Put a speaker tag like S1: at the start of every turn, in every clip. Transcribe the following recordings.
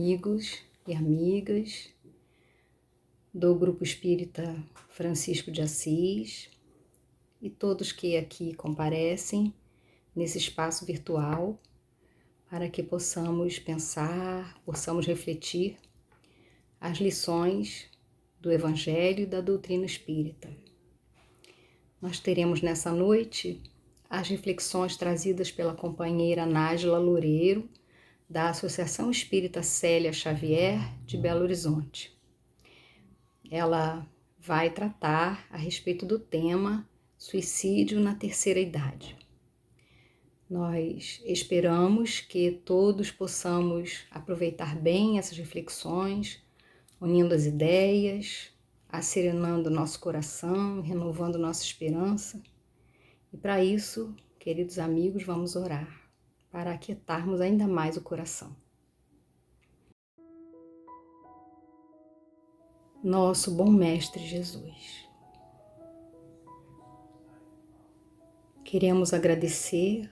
S1: amigos e amigas do Grupo Espírita Francisco de Assis e todos que aqui comparecem nesse espaço virtual para que possamos pensar, possamos refletir as lições do Evangelho e da doutrina espírita. Nós teremos nessa noite as reflexões trazidas pela companheira Nájila Loureiro, da Associação Espírita Célia Xavier, de Belo Horizonte. Ela vai tratar a respeito do tema suicídio na terceira idade. Nós esperamos que todos possamos aproveitar bem essas reflexões, unindo as ideias, acerenando nosso coração, renovando nossa esperança. E para isso, queridos amigos, vamos orar, para aquietarmos ainda mais o coração. Nosso bom Mestre Jesus, queremos agradecer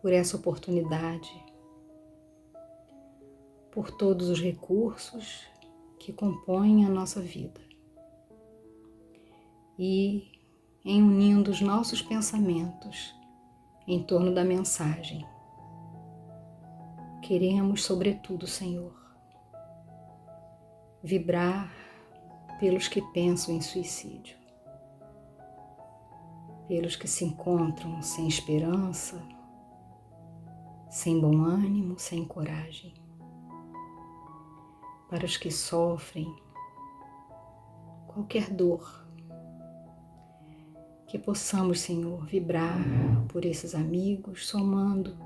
S1: por essa oportunidade, por todos os recursos que compõem a nossa vida e em unindo os nossos pensamentos em torno da mensagem. Queremos, sobretudo, Senhor, vibrar pelos que pensam em suicídio, pelos que se encontram sem esperança, sem bom ânimo, sem coragem, para os que sofrem qualquer dor, que possamos, Senhor, vibrar por esses amigos, somando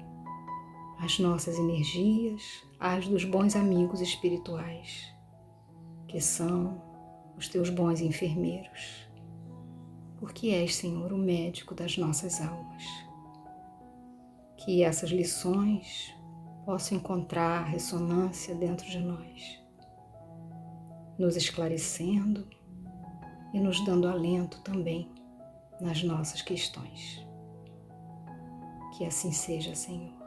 S1: as nossas energias às dos bons amigos espirituais, que são os teus bons enfermeiros, porque és, Senhor, o médico das nossas almas. Que essas lições possam encontrar ressonância dentro de nós, nos esclarecendo e nos dando alento também nas nossas questões. Que assim seja, Senhor.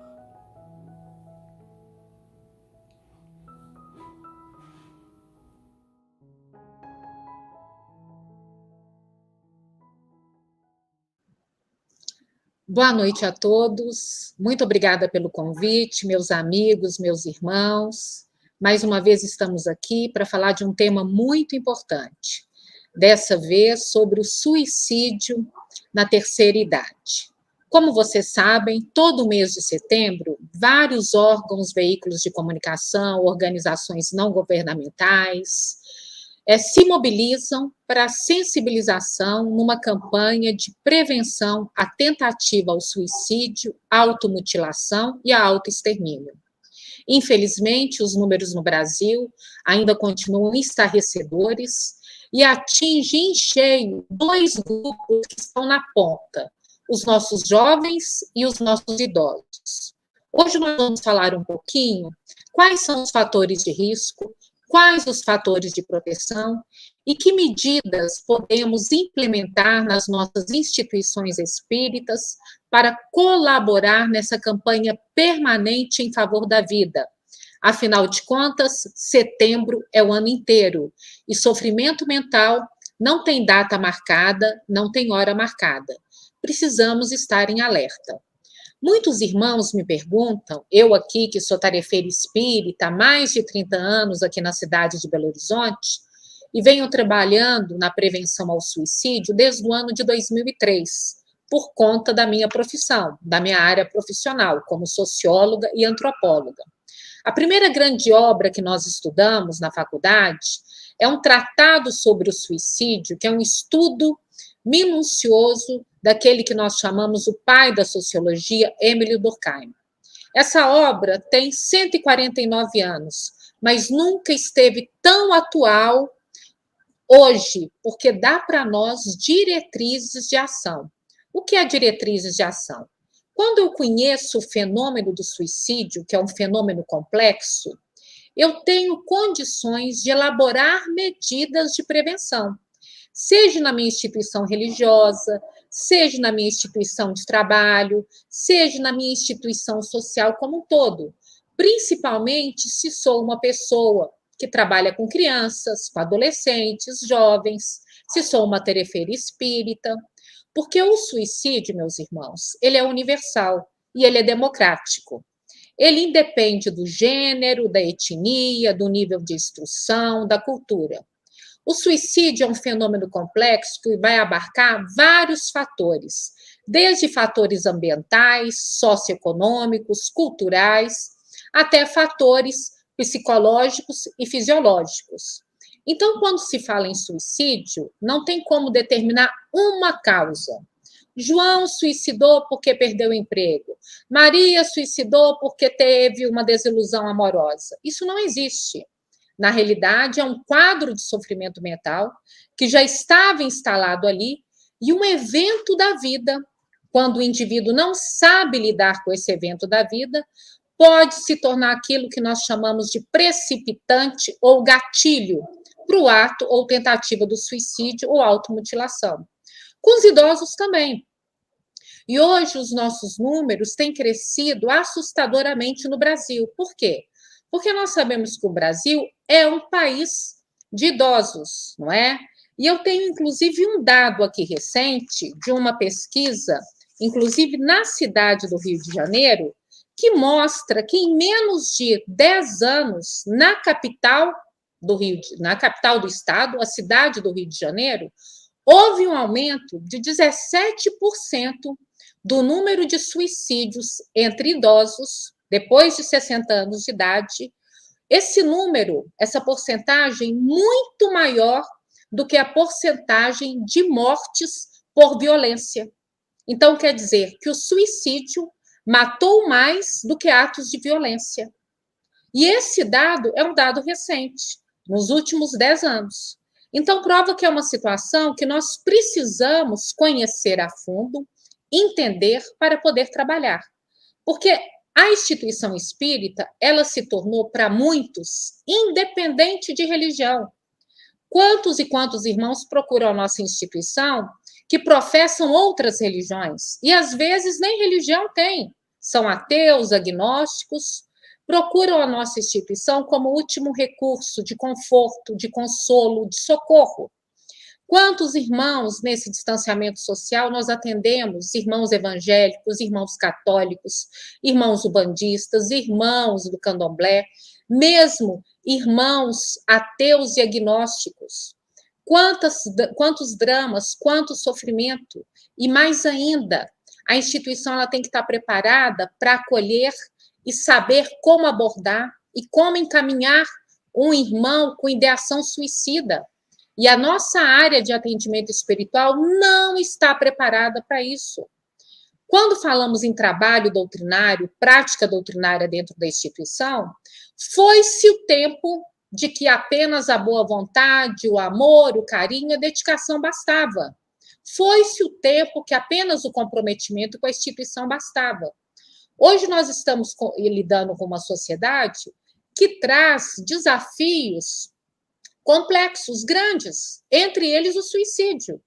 S2: Boa noite a todos. Muito obrigada pelo convite, meus amigos, meus irmãos. Mais uma vez estamos aqui para falar de um tema muito importante. Dessa vez sobre o suicídio na terceira idade. Como vocês sabem, todo mês de setembro, vários órgãos, veículos de comunicação, organizações não governamentais, se mobilizam para sensibilização numa campanha de prevenção à tentativa ao suicídio, à automutilação e ao autoextermínio. Infelizmente, os números no Brasil ainda continuam estarrecedores e atingem em cheio dois grupos que estão na ponta, os nossos jovens e os nossos idosos. Hoje nós vamos falar um pouquinho quais são os fatores de risco, quais os fatores de proteção e que medidas podemos implementar nas nossas instituições espíritas para colaborar nessa campanha permanente em favor da vida. Afinal de contas, setembro é o ano inteiro e sofrimento mental não tem data marcada, não tem hora marcada. Precisamos estar em alerta. Muitos irmãos me perguntam, eu aqui que sou tarefeira espírita há mais de 30 anos aqui na cidade de Belo Horizonte e venho trabalhando na prevenção ao suicídio desde o ano de 2003, por conta da minha profissão, da minha área profissional, como socióloga e antropóloga. A primeira grande obra que nós estudamos na faculdade é um tratado sobre o suicídio, que é um estudo minucioso daquele que nós chamamos o pai da sociologia, Émile Durkheim. Essa obra tem 149 anos, mas nunca esteve tão atual hoje, porque dá para nós diretrizes de ação. O que é diretrizes de ação? Quando eu conheço o fenômeno do suicídio, que é um fenômeno complexo, eu tenho condições de elaborar medidas de prevenção, seja na minha instituição religiosa, seja na minha instituição de trabalho, seja na minha instituição social como um todo, principalmente se sou uma pessoa que trabalha com crianças, com adolescentes, jovens, se sou uma terefeira espírita, porque o suicídio, meus irmãos, ele é universal e ele é democrático. Ele independe do gênero, da etnia, do nível de instrução, da cultura. O suicídio é um fenômeno complexo que vai abarcar vários fatores, desde fatores ambientais, socioeconômicos, culturais, até fatores psicológicos e fisiológicos. Então, quando se fala em suicídio, não tem como determinar uma causa. João suicidou porque perdeu o emprego. Maria suicidou porque teve uma desilusão amorosa. Isso não existe. Na realidade, é um quadro de sofrimento mental que já estava instalado ali e um evento da vida, quando o indivíduo não sabe lidar com esse evento da vida, pode se tornar aquilo que nós chamamos de precipitante ou gatilho para o ato ou tentativa do suicídio ou automutilação. Com os idosos também. E hoje os nossos números têm crescido assustadoramente no Brasil. Por quê? Porque nós sabemos que o Brasil é um país de idosos, não é? E eu tenho, inclusive, um dado aqui recente de uma pesquisa, inclusive na cidade do Rio de Janeiro, que mostra que em menos de 10 anos, na capital na capital do estado, a cidade do Rio de Janeiro, houve um aumento de 17% do número de suicídios entre idosos depois de 60 anos de idade. Esse número, essa porcentagem, muito maior do que a porcentagem de mortes por violência. Então, quer dizer que o suicídio matou mais do que atos de violência. E esse dado é um dado recente, nos últimos 10 anos. Então, prova que é uma situação que nós precisamos conhecer a fundo, entender para poder trabalhar. Porque a instituição espírita, ela se tornou para muitos independente de religião. Quantos e quantos irmãos procuram a nossa instituição que professam outras religiões e às vezes nem religião têm, são ateus, agnósticos, procuram a nossa instituição como último recurso de conforto, de consolo, de socorro. Quantos irmãos nesse distanciamento social nós atendemos? Irmãos evangélicos, irmãos católicos, irmãos ubandistas, irmãos do candomblé, mesmo irmãos ateus e agnósticos. Quantos dramas, quanto sofrimento. E mais ainda, a instituição ela tem que estar preparada para acolher e saber como abordar e como encaminhar um irmão com ideação suicida. E a nossa área de atendimento espiritual não está preparada para isso. Quando falamos em trabalho doutrinário, prática doutrinária dentro da instituição, foi-se o tempo de que apenas a boa vontade, o amor, o carinho, a dedicação bastava. Foi-se o tempo que apenas o comprometimento com a instituição bastava. Hoje nós estamos lidando com uma sociedade que traz desafios complexos, grandes, entre eles o suicídio.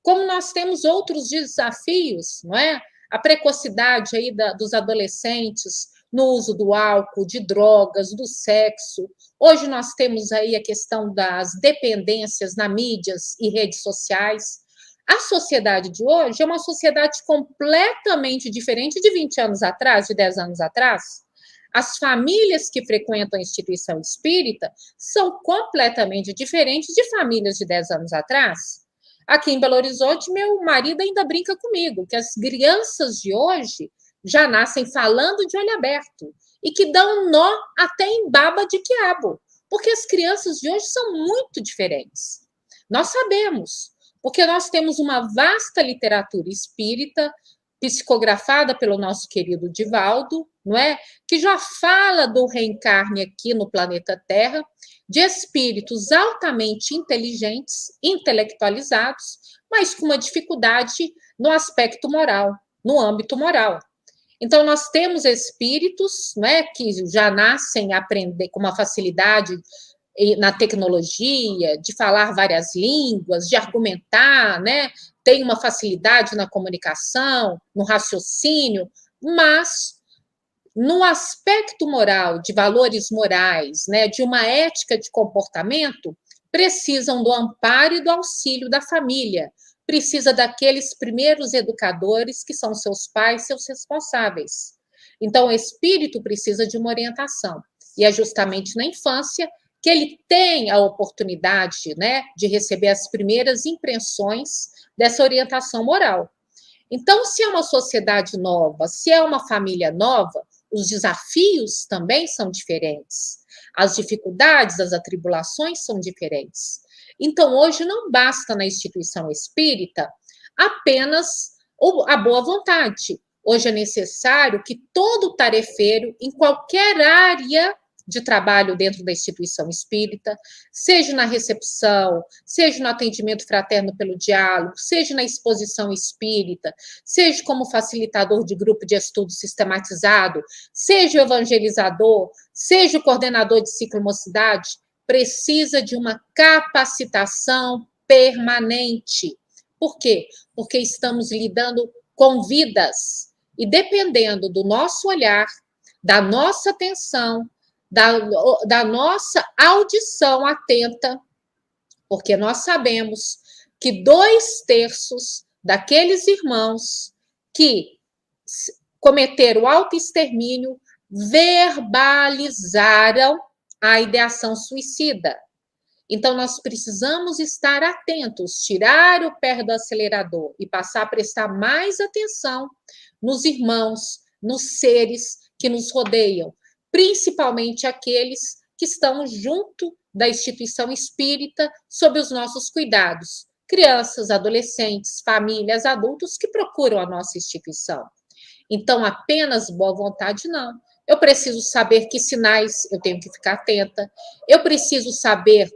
S2: Como nós temos outros desafios, não é? A precocidade aí dos adolescentes no uso do álcool, de drogas, do sexo. Hoje nós temos aí a questão das dependências nas mídias e redes sociais. A sociedade de hoje é uma sociedade completamente diferente de 20 anos atrás, de 10 anos atrás. As famílias que frequentam a instituição espírita são completamente diferentes de famílias de 10 anos atrás. Aqui em Belo Horizonte, meu marido ainda brinca comigo, que as crianças de hoje já nascem falando de olho aberto e que dão nó até em baba de quiabo, porque as crianças de hoje são muito diferentes. Nós sabemos, porque nós temos uma vasta literatura espírita, psicografada pelo nosso querido Divaldo, não é? Que já fala do reencarne aqui no planeta Terra, de espíritos altamente inteligentes, intelectualizados, mas com uma dificuldade no aspecto moral, no âmbito moral. Então, nós temos espíritos, não é, que já nascem a aprender com uma facilidade na tecnologia, de falar várias línguas, de argumentar, né? Tem uma facilidade na comunicação, no raciocínio, mas no aspecto moral, de valores morais, né, de uma ética de comportamento, precisam do amparo e do auxílio da família, precisa daqueles primeiros educadores que são seus pais, seus responsáveis. Então, o espírito precisa de uma orientação, e é justamente na infância que ele tem a oportunidade, né, de receber as primeiras impressões dessa orientação moral. Então, se é uma sociedade nova, se é uma família nova, os desafios também são diferentes. As dificuldades, as atribulações são diferentes. Então, hoje não basta na instituição espírita apenas a boa vontade. Hoje é necessário que todo tarefeiro, em qualquer área de trabalho dentro da instituição espírita, seja na recepção, seja no atendimento fraterno pelo diálogo, seja na exposição espírita, seja como facilitador de grupo de estudo sistematizado, seja o evangelizador, seja o coordenador de ciclo mocidade, precisa de uma capacitação permanente. Por quê? Porque estamos lidando com vidas e dependendo do nosso olhar, da nossa atenção, da nossa audição atenta, porque nós sabemos que 2/3 daqueles irmãos que cometeram o autoextermínio verbalizaram a ideação suicida. Então, nós precisamos estar atentos, tirar o pé do acelerador e passar a prestar mais atenção nos irmãos, nos seres que nos rodeiam, principalmente aqueles que estão junto da instituição espírita, sob os nossos cuidados. Crianças, adolescentes, famílias, adultos que procuram a nossa instituição. Então, apenas boa vontade, não. Eu preciso saber que sinais eu tenho que ficar atenta. Eu preciso saber,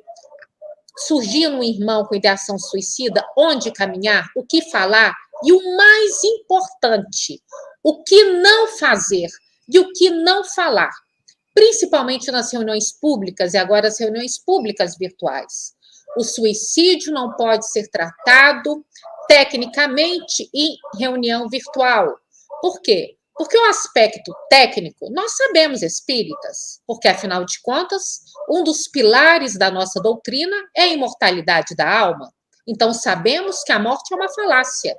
S2: surgir um irmão com ideação suicida, onde caminhar, o que falar e o mais importante, o que não fazer e o que não falar, principalmente nas reuniões públicas e agora as reuniões públicas virtuais. O suicídio não pode ser tratado tecnicamente em reunião virtual. Por quê? Porque o aspecto técnico, nós sabemos espíritas, porque, afinal de contas, um dos pilares da nossa doutrina é a imortalidade da alma. Então, sabemos que a morte é uma falácia.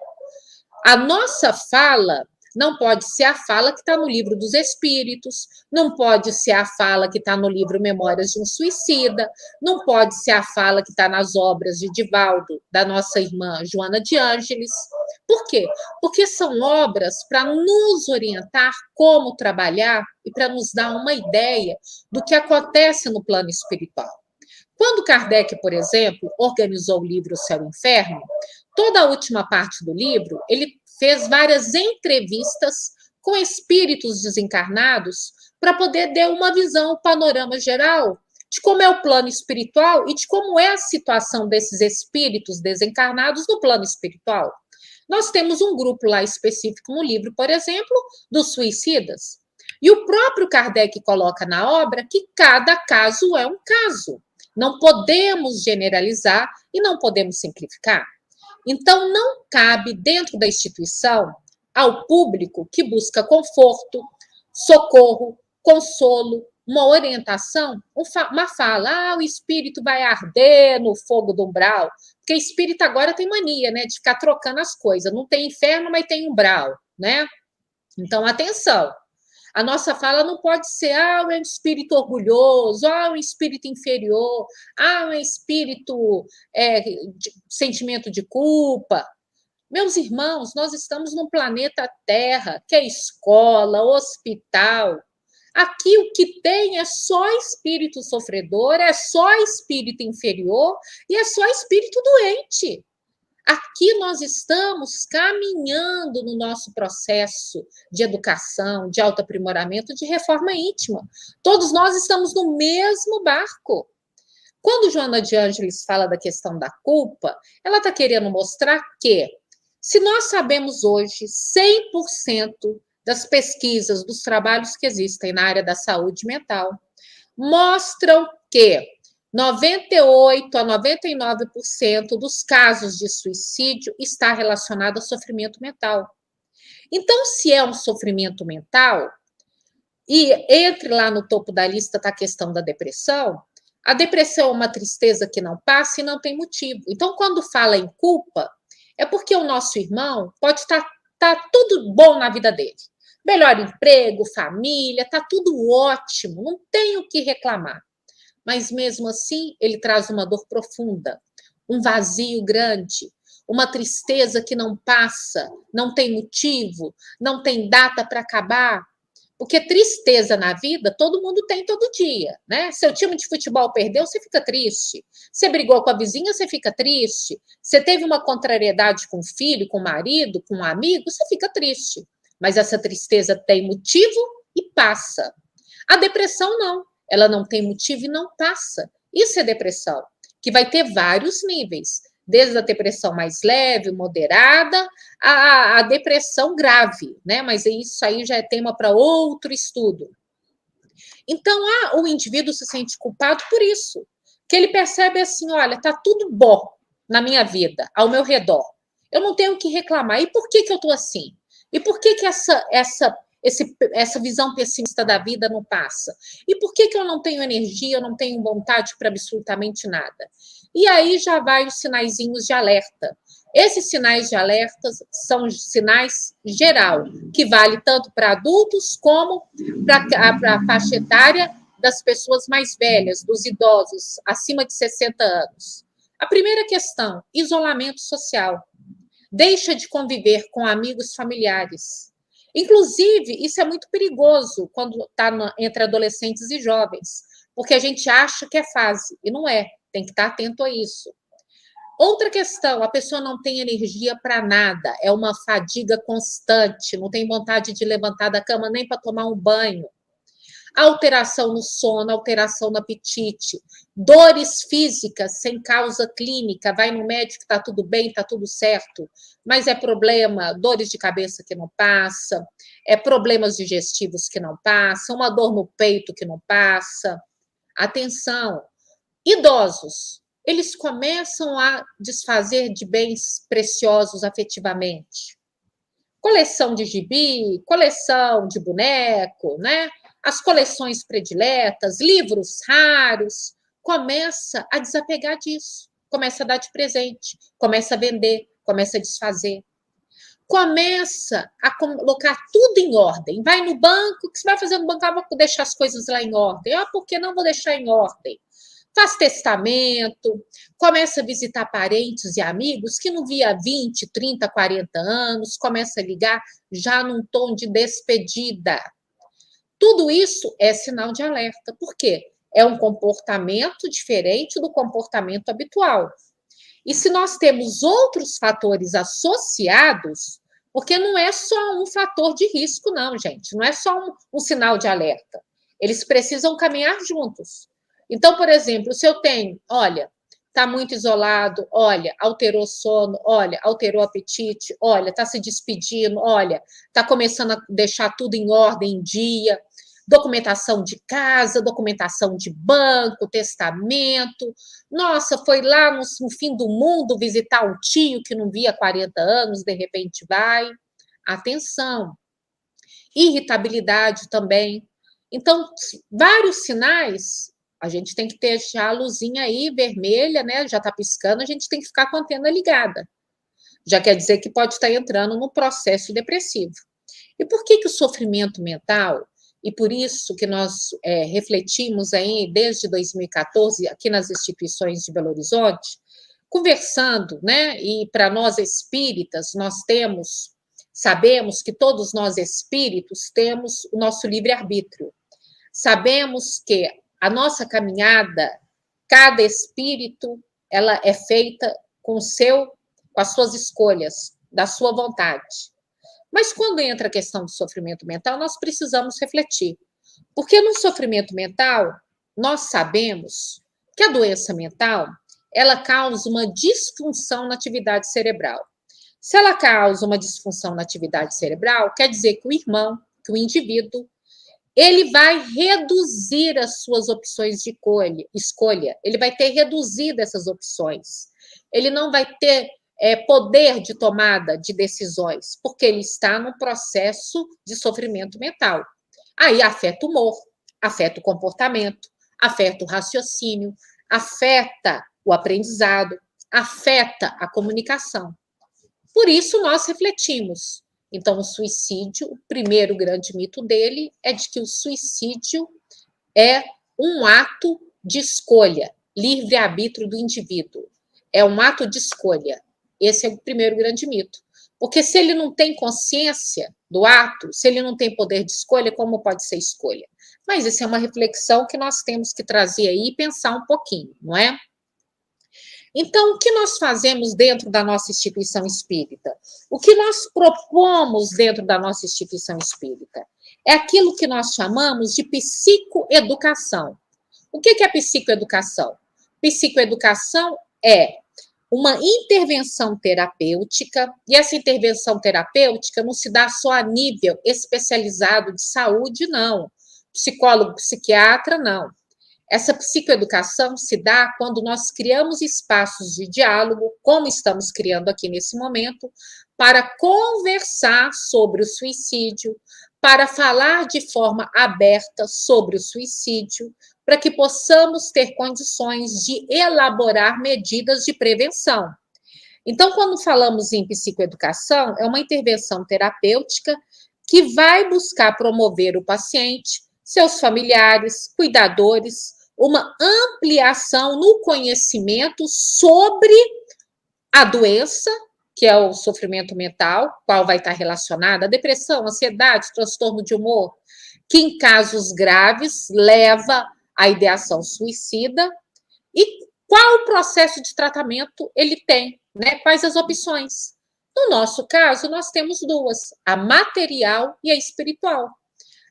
S2: A nossa fala não pode ser a fala que está no livro dos Espíritos, não pode ser a fala que está no livro Memórias de um Suicida, não pode ser a fala que está nas obras de Divaldo, da nossa irmã Joana de Ângeles. Por quê? Porque são obras para nos orientar como trabalhar e para nos dar uma ideia do que acontece no plano espiritual. Quando Kardec, por exemplo, organizou o livro O Céu e o Inferno, toda a última parte do livro, ele fez várias entrevistas com espíritos desencarnados para poder dar uma visão, um panorama geral de como é o plano espiritual e de como é a situação desses espíritos desencarnados no plano espiritual. Nós temos um grupo lá específico no livro, por exemplo, dos suicidas. E o próprio Kardec coloca na obra que cada caso é um caso. Não podemos generalizar e não podemos simplificar. Então, não cabe dentro da instituição ao público que busca conforto, socorro, consolo, uma orientação, uma fala, o espírito vai arder no fogo do umbral, porque espírito agora tem mania, né, de ficar trocando as coisas, não tem inferno, mas tem umbral, né? Então, atenção, a nossa fala não pode ser, é um espírito orgulhoso, um espírito inferior, um espírito de sentimento de culpa. Meus irmãos, nós estamos num planeta Terra, que é escola, hospital. Aqui o que tem é só espírito sofredor, é só espírito inferior e é só espírito doente. Aqui nós estamos caminhando no nosso processo de educação, de autoaprimoramento, de reforma íntima. Todos nós estamos no mesmo barco. Quando Joana de Ângeles fala da questão da culpa, ela está querendo mostrar que, se nós sabemos hoje 100% das pesquisas, dos trabalhos que existem na área da saúde mental, mostram que 98 a 99% dos casos de suicídio está relacionado a sofrimento mental. Então, se é um sofrimento mental, E entre lá no topo da lista está a questão da depressão. A depressão é uma tristeza que não passa e não tem motivo. Então, quando fala em culpa, é porque o nosso irmão pode estar tá tudo bom na vida dele. Melhor emprego, família, está tudo ótimo, não tem o que reclamar. Mas mesmo assim, ele traz uma dor profunda, um vazio grande, uma tristeza que não passa, não tem motivo, não tem data para acabar. Porque tristeza na vida todo mundo tem todo dia, né? Seu time de futebol perdeu, você fica triste. Você brigou com a vizinha, você fica triste. Você teve uma contrariedade com o filho, com o marido, com um amigo, você fica triste. Mas essa tristeza tem motivo e passa. A depressão não. Ela não tem motivo e não passa. Isso é depressão, que vai ter vários níveis, desde a depressão mais leve, moderada, a depressão grave, né? Mas isso aí já é tema para outro estudo. Então, o indivíduo se sente culpado por isso, que ele percebe assim, olha, tá tudo bom na minha vida, ao meu redor. Eu não tenho o que reclamar. E por que eu estou assim? E por que essa visão pessimista da vida não passa? E por que eu não tenho energia, eu não tenho vontade para absolutamente nada? E aí já vai os sinaizinhos de alerta. Esses sinais de alerta são sinais geral, que vale tanto para adultos como para a faixa etária das pessoas mais velhas, dos idosos, acima de 60 anos. A primeira questão, isolamento social. Deixa de conviver com amigos familiares. Inclusive, isso é muito perigoso quando está entre adolescentes e jovens, porque a gente acha que é fase, e não é. Tem que estar atento a isso. Outra questão, a pessoa não tem energia para nada, é uma fadiga constante, não tem vontade de levantar da cama nem para tomar um banho. Alteração no sono, alteração no apetite, dores físicas sem causa clínica, vai no médico, está tudo bem, está tudo certo, mas é problema, dores de cabeça que não passa, é problemas digestivos que não passam, uma dor no peito que não passa. Atenção, idosos, eles começam a desfazer de bens preciosos afetivamente. Coleção de gibi, coleção de boneco, né? As coleções prediletas, livros raros, começa a desapegar disso, começa a dar de presente, começa a vender, começa a desfazer. Começa a colocar tudo em ordem. Vai no banco, o que você vai fazer no banco? Ah, vou deixar as coisas lá em ordem. Ah, por que não vou deixar em ordem? Faz testamento, começa a visitar parentes e amigos que não via há 20, 30, 40 anos, começa a ligar já num tom de despedida. Tudo isso é sinal de alerta. Por quê? É um comportamento diferente do comportamento habitual. E se nós temos outros fatores associados, porque não é só um fator de risco, não, gente, não é só um sinal de alerta. Eles precisam caminhar juntos. Então, por exemplo, se eu tenho, olha, está muito isolado, olha, alterou sono, olha, alterou apetite, olha, está se despedindo, olha, está começando a deixar tudo em ordem, em dia, documentação de casa, documentação de banco, testamento. Nossa, foi lá no fim do mundo visitar um tio que não via há 40 anos, de repente vai. Atenção. Irritabilidade também. Então, vários sinais, a gente tem que ter já a luzinha aí vermelha, né? Já está piscando, a gente tem que ficar com a antena ligada. Já quer dizer que pode estar entrando no processo depressivo. E por que o sofrimento mental, e por isso que nós refletimos aí desde 2014 aqui nas instituições de Belo Horizonte, conversando, né? E para nós espíritas, sabemos que todos nós espíritos temos o nosso livre-arbítrio. Sabemos que a nossa caminhada, cada espírito, ela é feita com as suas escolhas, da sua vontade. Mas quando entra a questão do sofrimento mental, nós precisamos refletir. Porque no sofrimento mental, nós sabemos que a doença mental, ela causa uma disfunção na atividade cerebral. Se ela causa uma disfunção na atividade cerebral, quer dizer que o irmão, que o indivíduo, ele vai reduzir as suas opções de escolha, ele vai ter reduzido essas opções. Ele não vai ter poder de tomada de decisões, porque ele está num processo de sofrimento mental. Aí afeta o humor, afeta o comportamento, afeta o raciocínio, afeta o aprendizado, afeta a comunicação. Por isso, nós refletimos. Então, o suicídio, o primeiro grande mito dele é de que o suicídio é um ato de escolha, livre-arbítrio do indivíduo. É um ato de escolha. Esse é o primeiro grande mito. Porque se ele não tem consciência do ato, se ele não tem poder de escolha, como pode ser escolha? Mas isso é uma reflexão que nós temos que trazer aí e pensar um pouquinho, não é? Então, o que nós fazemos dentro da nossa instituição espírita? O que nós propomos dentro da nossa instituição espírita? É aquilo que nós chamamos de psicoeducação. O que é psicoeducação? Psicoeducação é uma intervenção terapêutica, e essa intervenção terapêutica não se dá só a nível especializado de saúde, não. Psicólogo, psiquiatra, não. Essa psicoeducação se dá quando nós criamos espaços de diálogo, como estamos criando aqui nesse momento, para conversar sobre o suicídio, para falar de forma aberta sobre o suicídio, para que possamos ter condições de elaborar medidas de prevenção. Então, quando falamos em psicoeducação, é uma intervenção terapêutica que vai buscar promover o paciente, seus familiares, cuidadores, uma ampliação no conhecimento sobre a doença, que é o sofrimento mental, qual vai estar relacionada à depressão, ansiedade, transtorno de humor, que em casos graves leva à ideação suicida, e qual o processo de tratamento ele tem, né? Quais as opções. No nosso caso, nós temos duas, a material e a espiritual.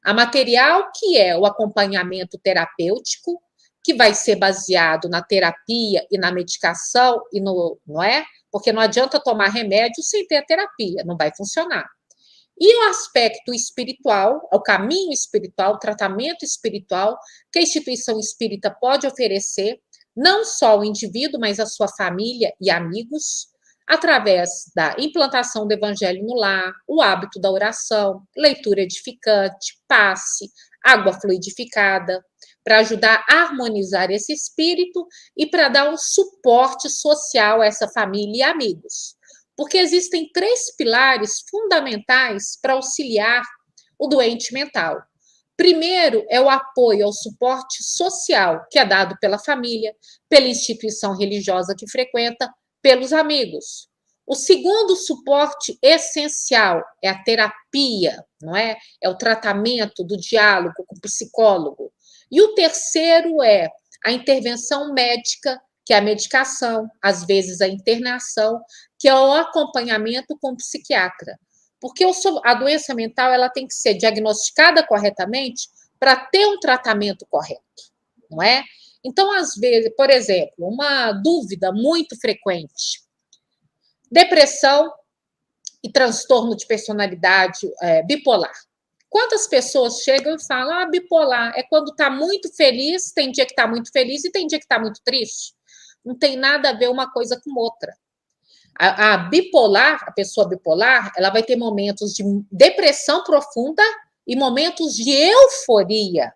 S2: A material, que é o acompanhamento terapêutico, que vai ser baseado na terapia e na medicação, e no, não é? Porque não adianta tomar remédio sem ter a terapia, não vai funcionar. E o aspecto espiritual, o caminho espiritual, o tratamento espiritual que a instituição espírita pode oferecer, não só ao indivíduo, mas à sua família e amigos, através da implantação do evangelho no lar, o hábito da oração, leitura edificante, passe, água fluidificada, para ajudar a harmonizar esse espírito e para dar um suporte social a essa família e amigos. Porque existem três pilares fundamentais para auxiliar o doente mental. Primeiro é o apoio ao suporte social, que é dado pela família, pela instituição religiosa que frequenta, pelos amigos. O segundo suporte essencial é a terapia, não é? É o tratamento do diálogo com o psicólogo. E o terceiro é a intervenção médica, que é a medicação, às vezes a internação, que é o acompanhamento com o psiquiatra. Porque a doença mental ela tem que ser diagnosticada corretamente para ter um tratamento correto, não é? Então, às vezes, por exemplo, uma dúvida muito frequente: depressão e transtorno de personalidade bipolar. Quantas pessoas chegam e falam, bipolar é quando está muito feliz, tem dia que está muito feliz e tem dia que está muito triste. Não tem nada a ver uma coisa com outra. A bipolar, a pessoa bipolar, ela vai ter momentos de depressão profunda e momentos de euforia.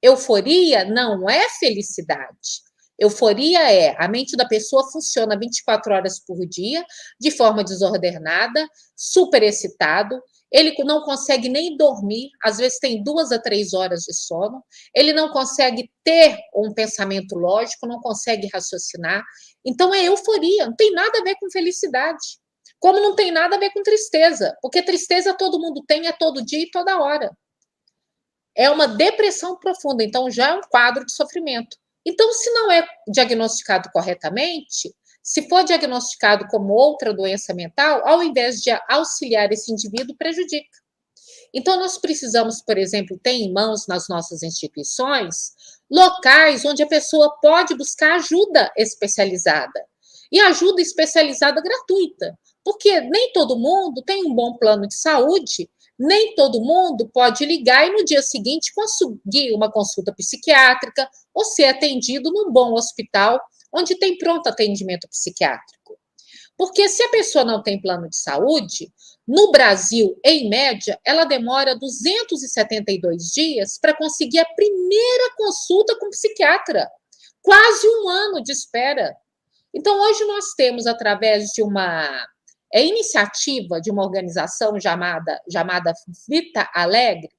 S2: Euforia não é felicidade. Euforia é a mente da pessoa funciona 24 horas por dia, de forma desordenada, super excitado. Ele não consegue nem dormir, às vezes tem 2 a 3 horas de sono. Ele não consegue ter um pensamento lógico, não consegue raciocinar. Então é euforia, não tem nada a ver com felicidade. Como não tem nada a ver com tristeza, porque tristeza todo mundo tem, é todo dia e toda hora. É uma depressão profunda, então já é um quadro de sofrimento. Então, se não é diagnosticado corretamente, se for diagnosticado como outra doença mental, ao invés de auxiliar esse indivíduo, prejudica. Então, nós precisamos, por exemplo, ter em mãos nas nossas instituições locais onde a pessoa pode buscar ajuda especializada. E ajuda especializada gratuita, porque nem todo mundo tem um bom plano de saúde, nem todo mundo pode ligar e no dia seguinte conseguir uma consulta psiquiátrica ou ser atendido num bom hospital onde tem pronto atendimento psiquiátrico. Porque se a pessoa não tem plano de saúde, no Brasil, em média, ela demora 272 dias para conseguir a primeira consulta com o psiquiatra. Quase um ano de espera. Então, hoje nós temos, através de uma iniciativa de uma organização chamada Vita Alegre,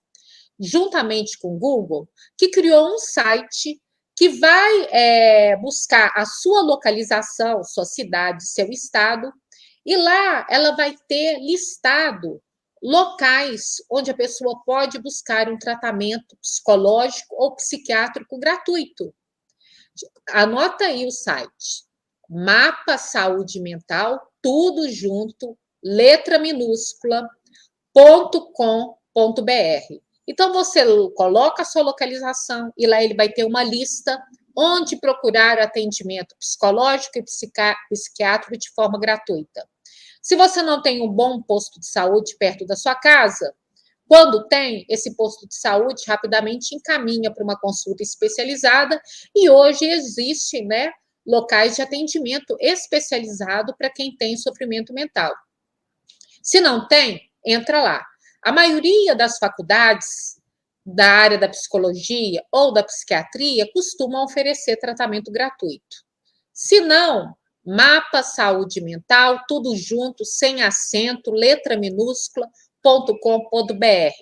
S2: juntamente com o Google, que criou um site que vai buscar a sua localização, sua cidade, seu estado, e lá ela vai ter listado locais onde a pessoa pode buscar um tratamento psicológico ou psiquiátrico gratuito. Anota aí o site: Mapa Saúde Mental, tudo junto, letra minúscula, .com.br. Então, você coloca a sua localização e lá ele vai ter uma lista onde procurar atendimento psicológico e psiquiátrico de forma gratuita. Se você não tem um bom posto de saúde perto da sua casa, quando tem, esse posto de saúde rapidamente encaminha para uma consulta especializada e hoje existem, né, locais de atendimento especializado para quem tem sofrimento mental. Se não tem, entra lá. A maioria das faculdades da área da psicologia ou da psiquiatria costumam oferecer tratamento gratuito. Se não, Mapa Saúde Mental, tudo junto, sem acento, letra minúscula, .com.br.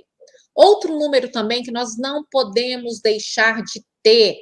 S2: Outro número também que nós não podemos deixar de ter,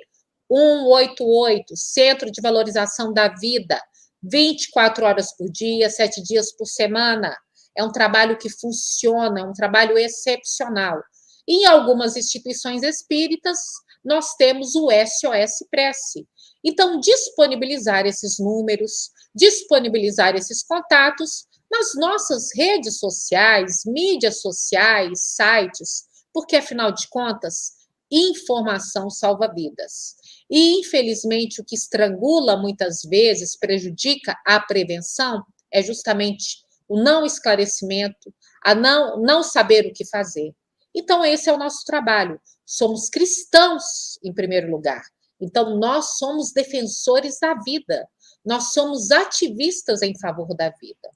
S2: 188, Centro de Valorização da Vida, 24 horas por dia, 7 dias por semana. É um trabalho que funciona, é um trabalho excepcional. Em algumas instituições espíritas, nós temos o SOS Prece. Então, disponibilizar esses números, disponibilizar esses contatos nas nossas redes sociais, mídias sociais, sites, porque, afinal de contas, informação salva vidas. E, infelizmente, o que estrangula muitas vezes, prejudica a prevenção, é justamente o não esclarecimento, a não saber o que fazer. Então, esse é o nosso trabalho. Somos cristãos, em primeiro lugar. Então, nós somos defensores da vida. Nós somos ativistas em favor da vida.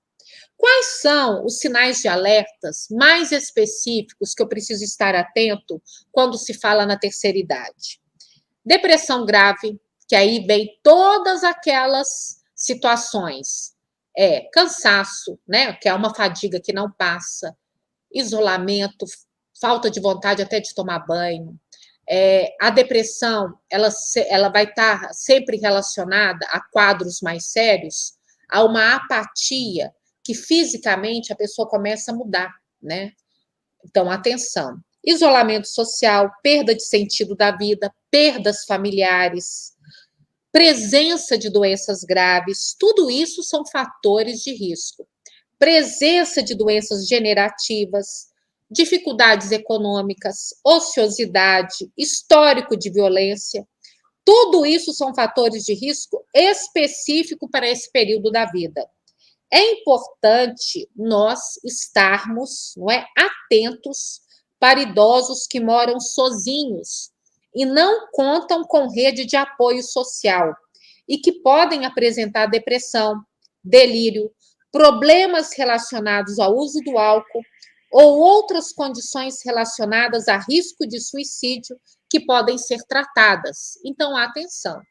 S2: Quais são os sinais de alertas mais específicos que eu preciso estar atento quando se fala na terceira idade? Depressão grave, que aí vem todas aquelas situações. Cansaço, né? Que é uma fadiga que não passa, isolamento, falta de vontade até de tomar banho. A depressão, ela vai estar sempre relacionada a quadros mais sérios, a uma apatia, que fisicamente a pessoa começa a mudar, né? Então, atenção. Isolamento social, perda de sentido da vida, perdas familiares, presença de doenças graves, tudo isso são fatores de risco. Presença de doenças degenerativas, dificuldades econômicas, ociosidade, histórico de violência, tudo isso são fatores de risco específico para esse período da vida. É importante nós estarmos, não é, atentos para idosos que moram sozinhos e não contam com rede de apoio social e que podem apresentar depressão, delírio, problemas relacionados ao uso do álcool ou outras condições relacionadas a risco de suicídio que podem ser tratadas. Então, atenção.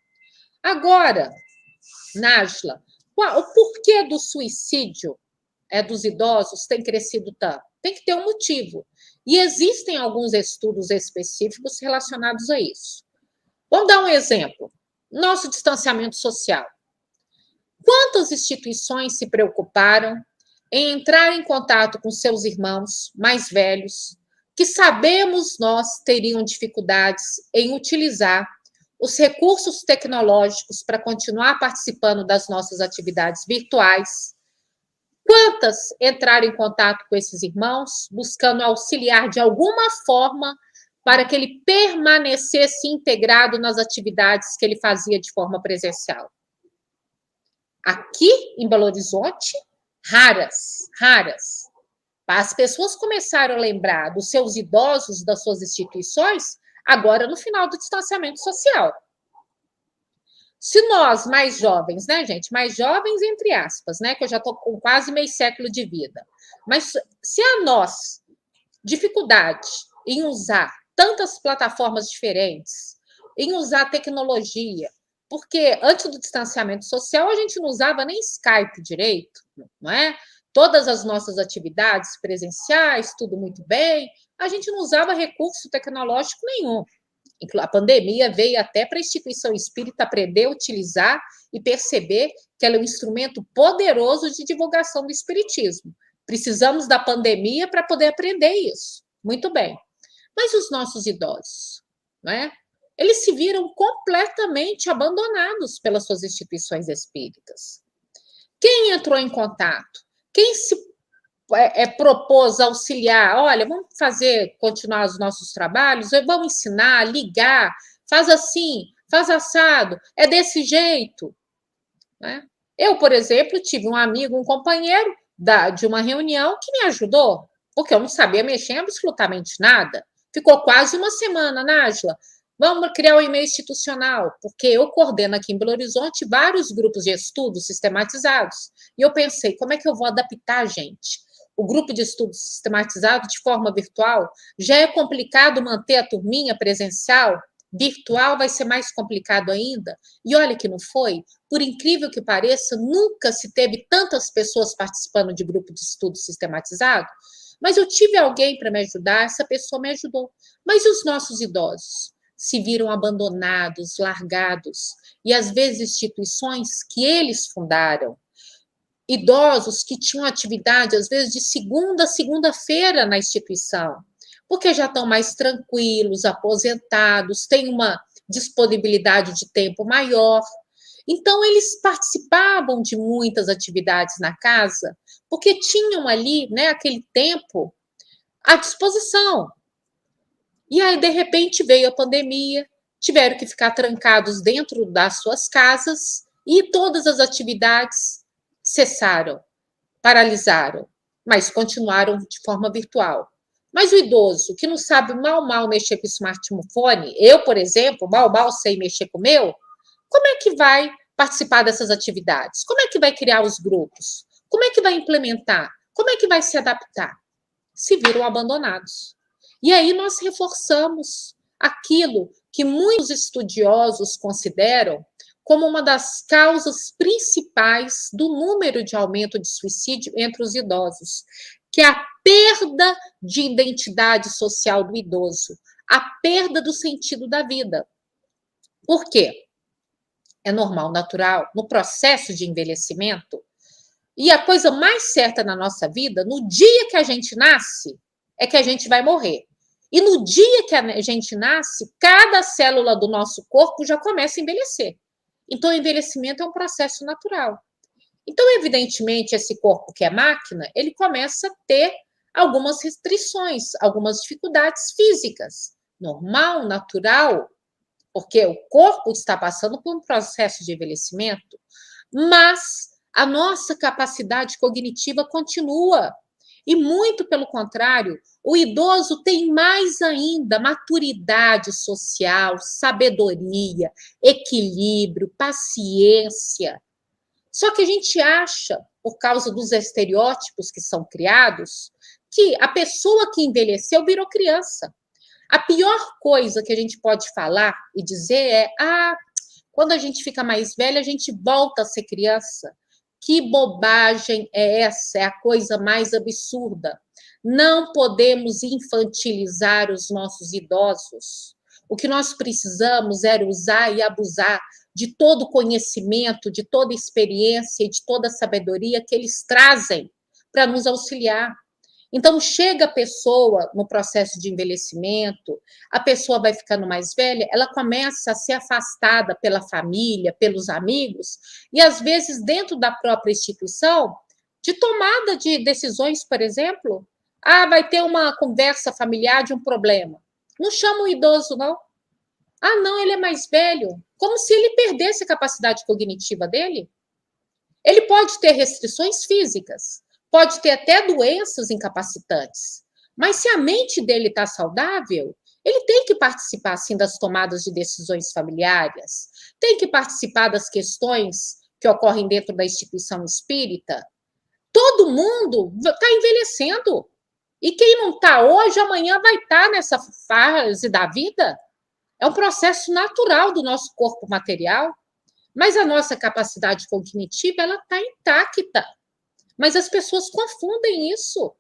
S2: Agora, Nájila, o porquê do suicídio dos idosos tem crescido tanto? Tem que ter um motivo. E existem alguns estudos específicos relacionados a isso. Vamos dar um exemplo. Nosso distanciamento social. Quantas instituições se preocuparam em entrar em contato com seus irmãos mais velhos, que sabemos nós teriam dificuldades em utilizar os recursos tecnológicos para continuar participando das nossas atividades virtuais? Quantas entraram em contato com esses irmãos, buscando auxiliar de alguma forma para que ele permanecesse integrado nas atividades que ele fazia de forma presencial? Aqui em Belo Horizonte, raras. As pessoas começaram a lembrar dos seus idosos, das suas instituições, agora no final do distanciamento social. Se nós, mais jovens, né, gente? Mais jovens, entre aspas, né? Que eu já estou com quase meio século de vida. Mas se a nós, dificuldade em usar tantas plataformas diferentes, em usar tecnologia, porque antes do distanciamento social a gente não usava nem Skype direito, não é? Todas as nossas atividades presenciais, tudo muito bem, a gente não usava recurso tecnológico nenhum. A pandemia veio até para a instituição espírita aprender a utilizar e perceber que ela é um instrumento poderoso de divulgação do espiritismo. Precisamos da pandemia para poder aprender isso. Muito bem. Mas os nossos idosos, não é? Eles se viram completamente abandonados pelas suas instituições espíritas. Quem entrou em contato? Quem se propôs auxiliar? Olha, vamos fazer, continuar os nossos trabalhos, vamos ensinar, ligar, faz assim, faz assado, é desse jeito. Né? Eu, por exemplo, tive um amigo, um companheiro de uma reunião que me ajudou, porque eu não sabia mexer em absolutamente nada. Ficou quase uma semana, Nájila. Vamos criar um e-mail institucional, porque eu coordeno aqui em Belo Horizonte vários grupos de estudos sistematizados. E eu pensei, como é que eu vou adaptar a gente? O grupo de estudos sistematizado de forma virtual, já é complicado manter a turminha presencial, virtual vai ser mais complicado ainda. E olha que não foi, por incrível que pareça, nunca se teve tantas pessoas participando de grupo de estudo sistematizado, mas eu tive alguém para me ajudar, essa pessoa me ajudou. Mas e os nossos idosos? Se viram abandonados, largados, e às vezes instituições que eles fundaram. Idosos que tinham atividade, às vezes, de segunda a segunda-feira na instituição, porque já estão mais tranquilos, aposentados, têm uma disponibilidade de tempo maior. Então, eles participavam de muitas atividades na casa, porque tinham ali, né, aquele tempo à disposição. E aí, de repente, veio a pandemia, tiveram que ficar trancados dentro das suas casas e todas as atividades cessaram, paralisaram, mas continuaram de forma virtual. Mas o idoso que não sabe mal mexer com o smartphone, eu, por exemplo, mal sei mexer com o meu, como é que vai participar dessas atividades? Como é que vai criar os grupos? Como é que vai implementar? Como é que vai se adaptar? Se viram abandonados. E aí nós reforçamos aquilo que muitos estudiosos consideram como uma das causas principais do número de aumento de suicídio entre os idosos, que é a perda de identidade social do idoso, a perda do sentido da vida. Por quê? É normal, natural, no processo de envelhecimento, e a coisa mais certa na nossa vida, no dia que a gente nasce, é que a gente vai morrer. E no dia que a gente nasce, cada célula do nosso corpo já começa a envelhecer. Então, o envelhecimento é um processo natural. Então, evidentemente, esse corpo que é máquina, ele começa a ter algumas restrições, algumas dificuldades físicas. Normal, natural, porque o corpo está passando por um processo de envelhecimento, mas a nossa capacidade cognitiva continua. E muito pelo contrário, o idoso tem mais ainda maturidade social, sabedoria, equilíbrio, paciência. Só que a gente acha, por causa dos estereótipos que são criados, que a pessoa que envelheceu virou criança. A pior coisa que a gente pode falar e dizer é: quando a gente fica mais velha, a gente volta a ser criança. Que bobagem é essa? É a coisa mais absurda. Não podemos infantilizar os nossos idosos. O que nós precisamos é usar e abusar de todo o conhecimento, de toda a experiência e de toda a sabedoria que eles trazem para nos auxiliar. Então, chega a pessoa no processo de envelhecimento, a pessoa vai ficando mais velha, ela começa a ser afastada pela família, pelos amigos, e às vezes dentro da própria instituição, de tomada de decisões, por exemplo, vai ter uma conversa familiar de um problema. Não chama o idoso, não. Não, ele é mais velho. Como se ele perdesse a capacidade cognitiva dele. Ele pode ter restrições físicas, pode ter até doenças incapacitantes, mas se a mente dele está saudável, Ele tem que participar, sim, das tomadas de decisões familiares, tem que participar das questões que ocorrem dentro da instituição espírita. Todo mundo está envelhecendo. E quem não está hoje, amanhã vai estar nessa fase da vida. É um processo natural do nosso corpo material. Mas a nossa capacidade cognitiva, ela está intacta. Mas as pessoas confundem isso.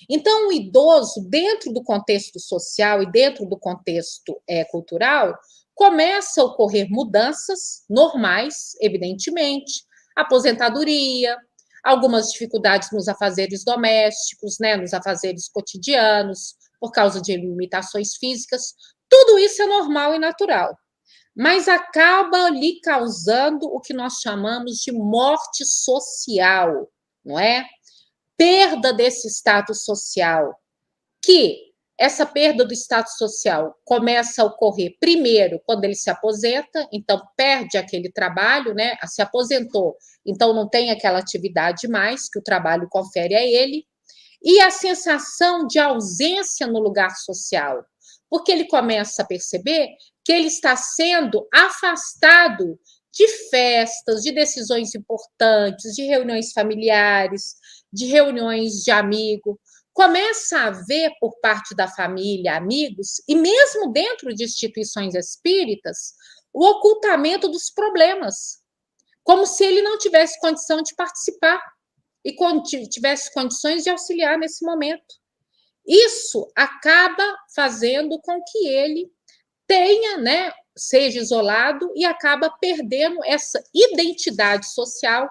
S2: Então, o idoso, dentro do contexto social e dentro do contexto cultural, começa a ocorrer mudanças normais, evidentemente, aposentadoria, algumas dificuldades nos afazeres domésticos, né, nos afazeres cotidianos, por causa de limitações físicas. Tudo isso é normal e natural, mas acaba lhe causando o que nós chamamos de morte social, não é? Perda desse status social, que essa perda do status social começa a ocorrer primeiro quando ele se aposenta, então perde aquele trabalho, né? Se aposentou, então não tem aquela atividade mais que o trabalho confere a ele, e a sensação de ausência no lugar social, porque ele começa a perceber que ele está sendo afastado de festas, de decisões importantes, de reuniões familiares, de reuniões de amigos. Começa a ver por parte da família, amigos, e mesmo dentro de instituições espíritas, o ocultamento dos problemas, como se ele não tivesse condição de participar e tivesse condições de auxiliar nesse momento. Isso acaba fazendo com que ele tenha, né, seja isolado e acaba perdendo essa identidade social,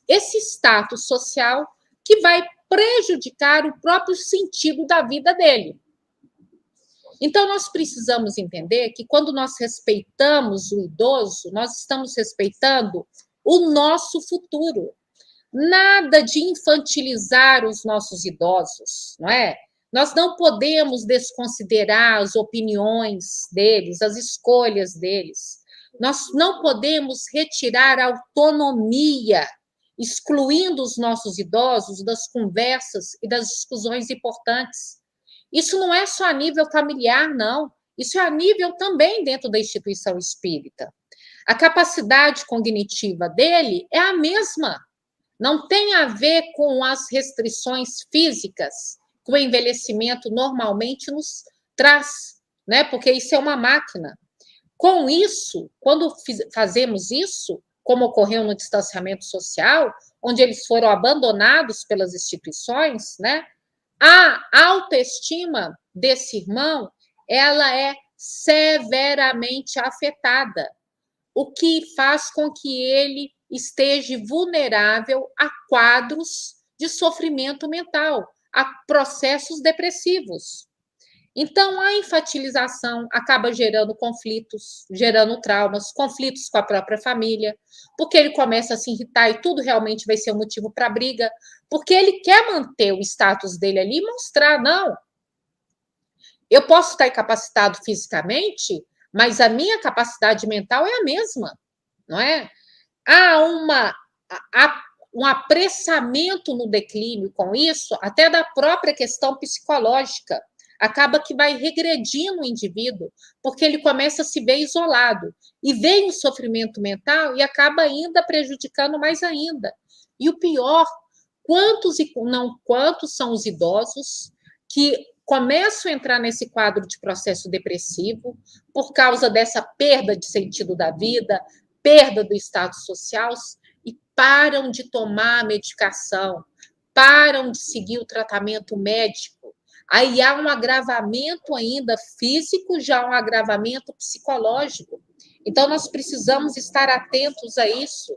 S2: esse status social que vai prejudicar o próprio sentido da vida dele. Então, nós precisamos entender que quando nós respeitamos o idoso, nós estamos respeitando o nosso futuro. Nada de infantilizar os nossos idosos, não é? Nós não podemos desconsiderar as opiniões deles, as escolhas deles. Nós não podemos retirar a autonomia, excluindo os nossos idosos das conversas e das discussões importantes. Isso não é só a nível familiar, não. Isso é a nível também dentro da instituição espírita. A capacidade cognitiva dele é a mesma. Não tem a ver com as restrições físicas que o envelhecimento normalmente nos traz, né? Porque isso é uma máquina. Com isso, quando fazemos isso, como ocorreu no distanciamento social, onde eles foram abandonados pelas instituições, né? A autoestima desse irmão, ela é severamente afetada, o que faz com que ele esteja vulnerável a quadros de sofrimento mental, a processos depressivos. Então, a infantilização acaba gerando conflitos, gerando traumas, conflitos com a própria família, porque ele começa a se irritar e tudo realmente vai ser um motivo para briga, porque ele quer manter o status dele ali e mostrar, não, eu posso estar incapacitado fisicamente, mas a minha capacidade mental é a mesma, não é? Há um apressamento no declínio com isso, até da própria questão psicológica. Acaba que vai regredindo o indivíduo, porque ele começa a se ver isolado. E vem o sofrimento mental e acaba ainda prejudicando mais ainda. E o pior, quantos são os idosos que começam a entrar nesse quadro de processo depressivo por causa dessa perda de sentido da vida, perda do status social, e param de tomar a medicação, param de seguir o tratamento médico. Aí há um agravamento ainda físico, já um agravamento psicológico. Então, nós precisamos estar atentos a isso.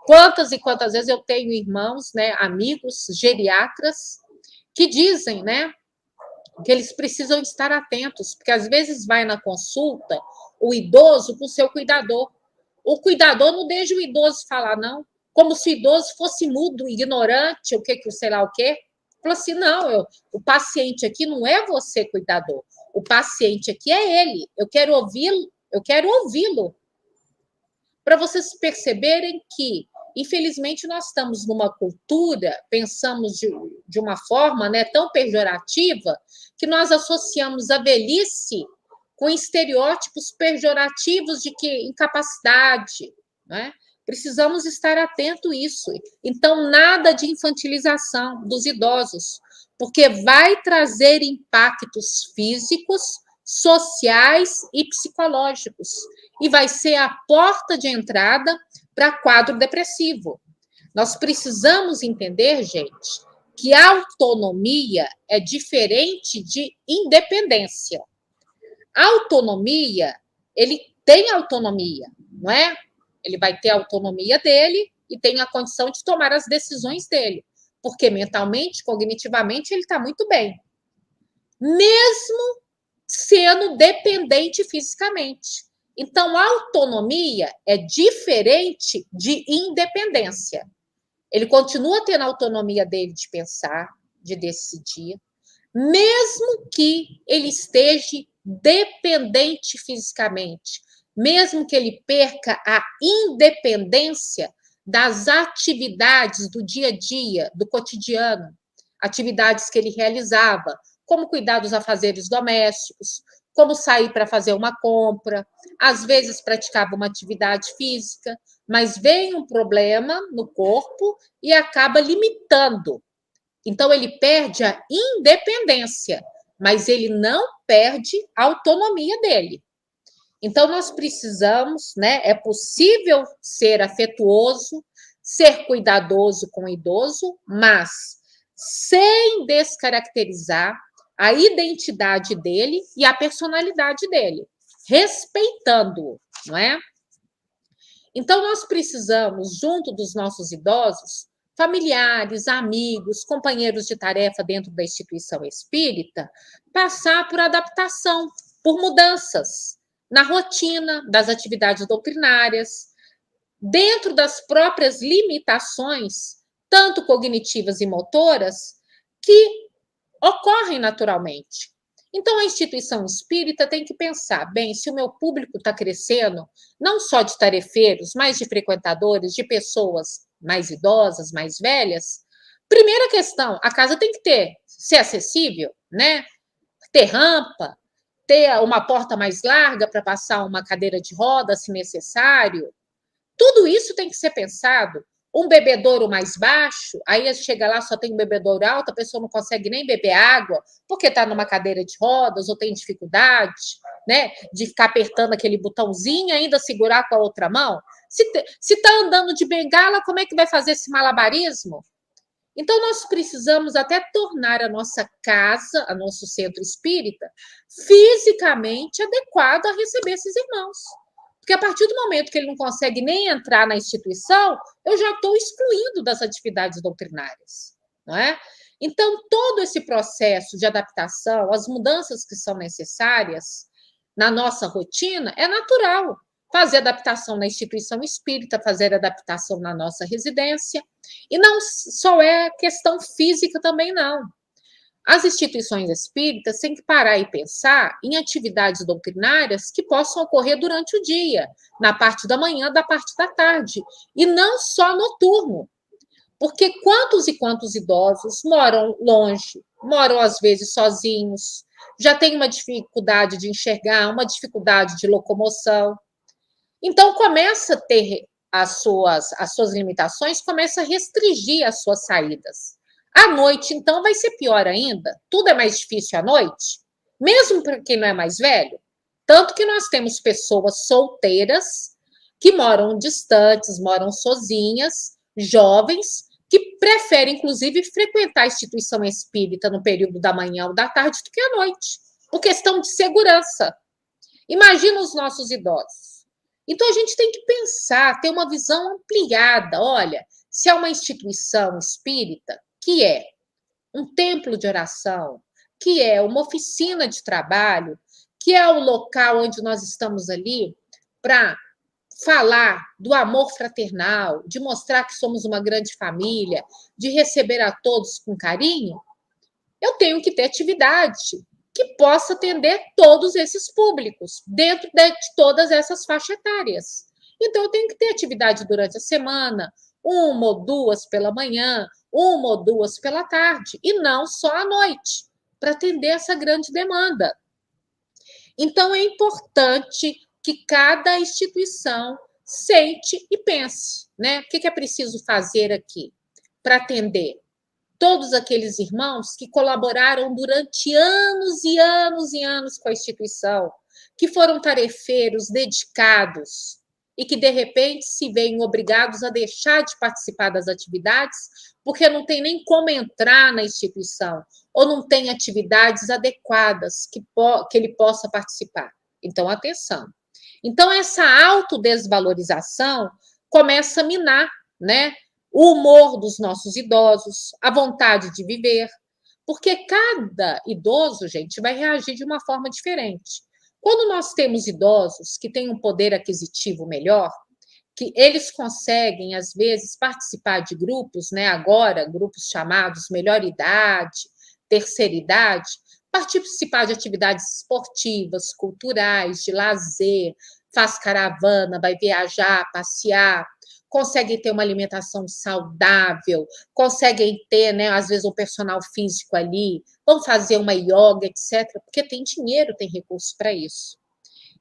S2: Quantas e quantas vezes eu tenho irmãos, né, amigos geriatras, que dizem, né, que eles precisam estar atentos, porque às vezes vai na consulta o idoso com o seu cuidador. O cuidador não deixa o idoso falar, não, como se o idoso fosse mudo, ignorante, o que sei lá o quê. Falou assim, não, o paciente aqui não é você, cuidador. O paciente aqui é ele. Eu quero ouvi-lo, para vocês perceberem que infelizmente, nós estamos numa cultura, pensamos de uma forma, né, tão pejorativa, que nós associamos a velhice com estereótipos pejorativos de que incapacidade, né? Precisamos estar atento a isso. Então, nada de infantilização dos idosos, porque vai trazer impactos físicos, sociais e psicológicos, e vai ser a porta de entrada para quadro depressivo. Nós precisamos entender, gente, que autonomia é diferente de independência. Autonomia, ele tem autonomia, não é? Ele vai ter a autonomia dele e tem a condição de tomar as decisões dele, porque mentalmente, cognitivamente, ele está muito bem, mesmo sendo dependente fisicamente. Então, autonomia é diferente de independência. Ele continua tendo a autonomia dele de pensar, de decidir, mesmo que ele esteja dependente fisicamente, mesmo que ele perca a independência das atividades do dia a dia, do cotidiano, atividades que ele realizava, como cuidar dos afazeres domésticos, como sair para fazer uma compra, às vezes praticava uma atividade física, mas vem um problema no corpo e acaba limitando. Então, ele perde a independência, mas ele não perde a autonomia dele. Então, nós precisamos, né? É possível ser afetuoso, ser cuidadoso com o idoso, mas sem descaracterizar a identidade dele e a personalidade dele, respeitando-o, não é? Então, nós precisamos, junto dos nossos idosos, familiares, amigos, companheiros de tarefa dentro da instituição espírita, passar por adaptação, por mudanças na rotina das atividades doutrinárias, dentro das próprias limitações, tanto cognitivas e motoras, que ocorrem naturalmente. Então, a instituição espírita tem que pensar, bem, se o meu público está crescendo, não só de tarefeiros, mas de frequentadores, de pessoas mais idosas, mais velhas, primeira questão, a casa tem que ser acessível, né? Ter rampa, ter uma porta mais larga para passar uma cadeira de roda, se necessário. Tudo isso tem que ser pensado. Um bebedouro mais baixo, aí chega lá, só tem um bebedouro alto, a pessoa não consegue nem beber água, porque está numa cadeira de rodas ou tem dificuldade, né, de ficar apertando aquele botãozinho e ainda segurar com a outra mão. Se está andando de bengala, como é que vai fazer esse malabarismo? Então, nós precisamos até tornar a nossa casa, a nosso centro espírita, fisicamente adequado a receber esses irmãos. Porque a partir do momento que ele não consegue nem entrar na instituição, eu já estou excluindo das atividades doutrinárias, não é? Então, todo esse processo de adaptação, as mudanças que são necessárias na nossa rotina, é natural. Fazer adaptação na instituição espírita, fazer adaptação na nossa residência. E não só é questão física também, não. As instituições espíritas têm que parar e pensar em atividades doutrinárias que possam ocorrer durante o dia, na parte da manhã, da parte da tarde, e não só noturno. Porque quantos e quantos idosos moram longe, moram às vezes sozinhos, já têm uma dificuldade de enxergar, uma dificuldade de locomoção. Então, começa a ter as suas limitações, começa a restringir as suas saídas. À noite, então, vai ser pior ainda. Tudo é mais difícil à noite, mesmo para quem não é mais velho. Tanto que nós temos pessoas solteiras que moram distantes, moram sozinhas, jovens, que preferem, inclusive, frequentar a instituição espírita no período da manhã ou da tarde do que à noite, por questão de segurança. Imagina os nossos idosos. Então, a gente tem que pensar, ter uma visão ampliada. Olha, se é uma instituição espírita, que é um templo de oração, que é uma oficina de trabalho, que é o local onde nós estamos ali para falar do amor fraternal, de mostrar que somos uma grande família, de receber a todos com carinho, eu tenho que ter atividade que possa atender todos esses públicos, dentro de todas essas faixas etárias. Então, eu tenho que ter atividade durante a semana, uma ou duas pela manhã, uma ou duas pela tarde, e não só à noite, para atender essa grande demanda. Então, é importante que cada instituição sente e pense, né? O que é preciso fazer aqui para atender todos aqueles irmãos que colaboraram durante anos e anos e anos com a instituição, que foram tarefeiros, dedicados, e que, de repente, se veem obrigados a deixar de participar das atividades, porque não tem nem como entrar na instituição, ou não tem atividades adequadas que ele possa participar. Então, atenção. Então, essa autodesvalorização começa a minar, né? O humor dos nossos idosos, a vontade de viver, porque cada idoso, gente, vai reagir de uma forma diferente. Quando nós temos idosos que têm um poder aquisitivo melhor, que eles conseguem, às vezes, participar de grupos, né? Agora, grupos chamados melhor idade, terceira idade, participar de atividades esportivas, culturais, de lazer, faz caravana, vai viajar, passear, conseguem ter uma alimentação saudável, conseguem ter, né, às vezes, um personal físico ali, vão fazer uma yoga, etc., porque tem dinheiro, tem recurso para isso.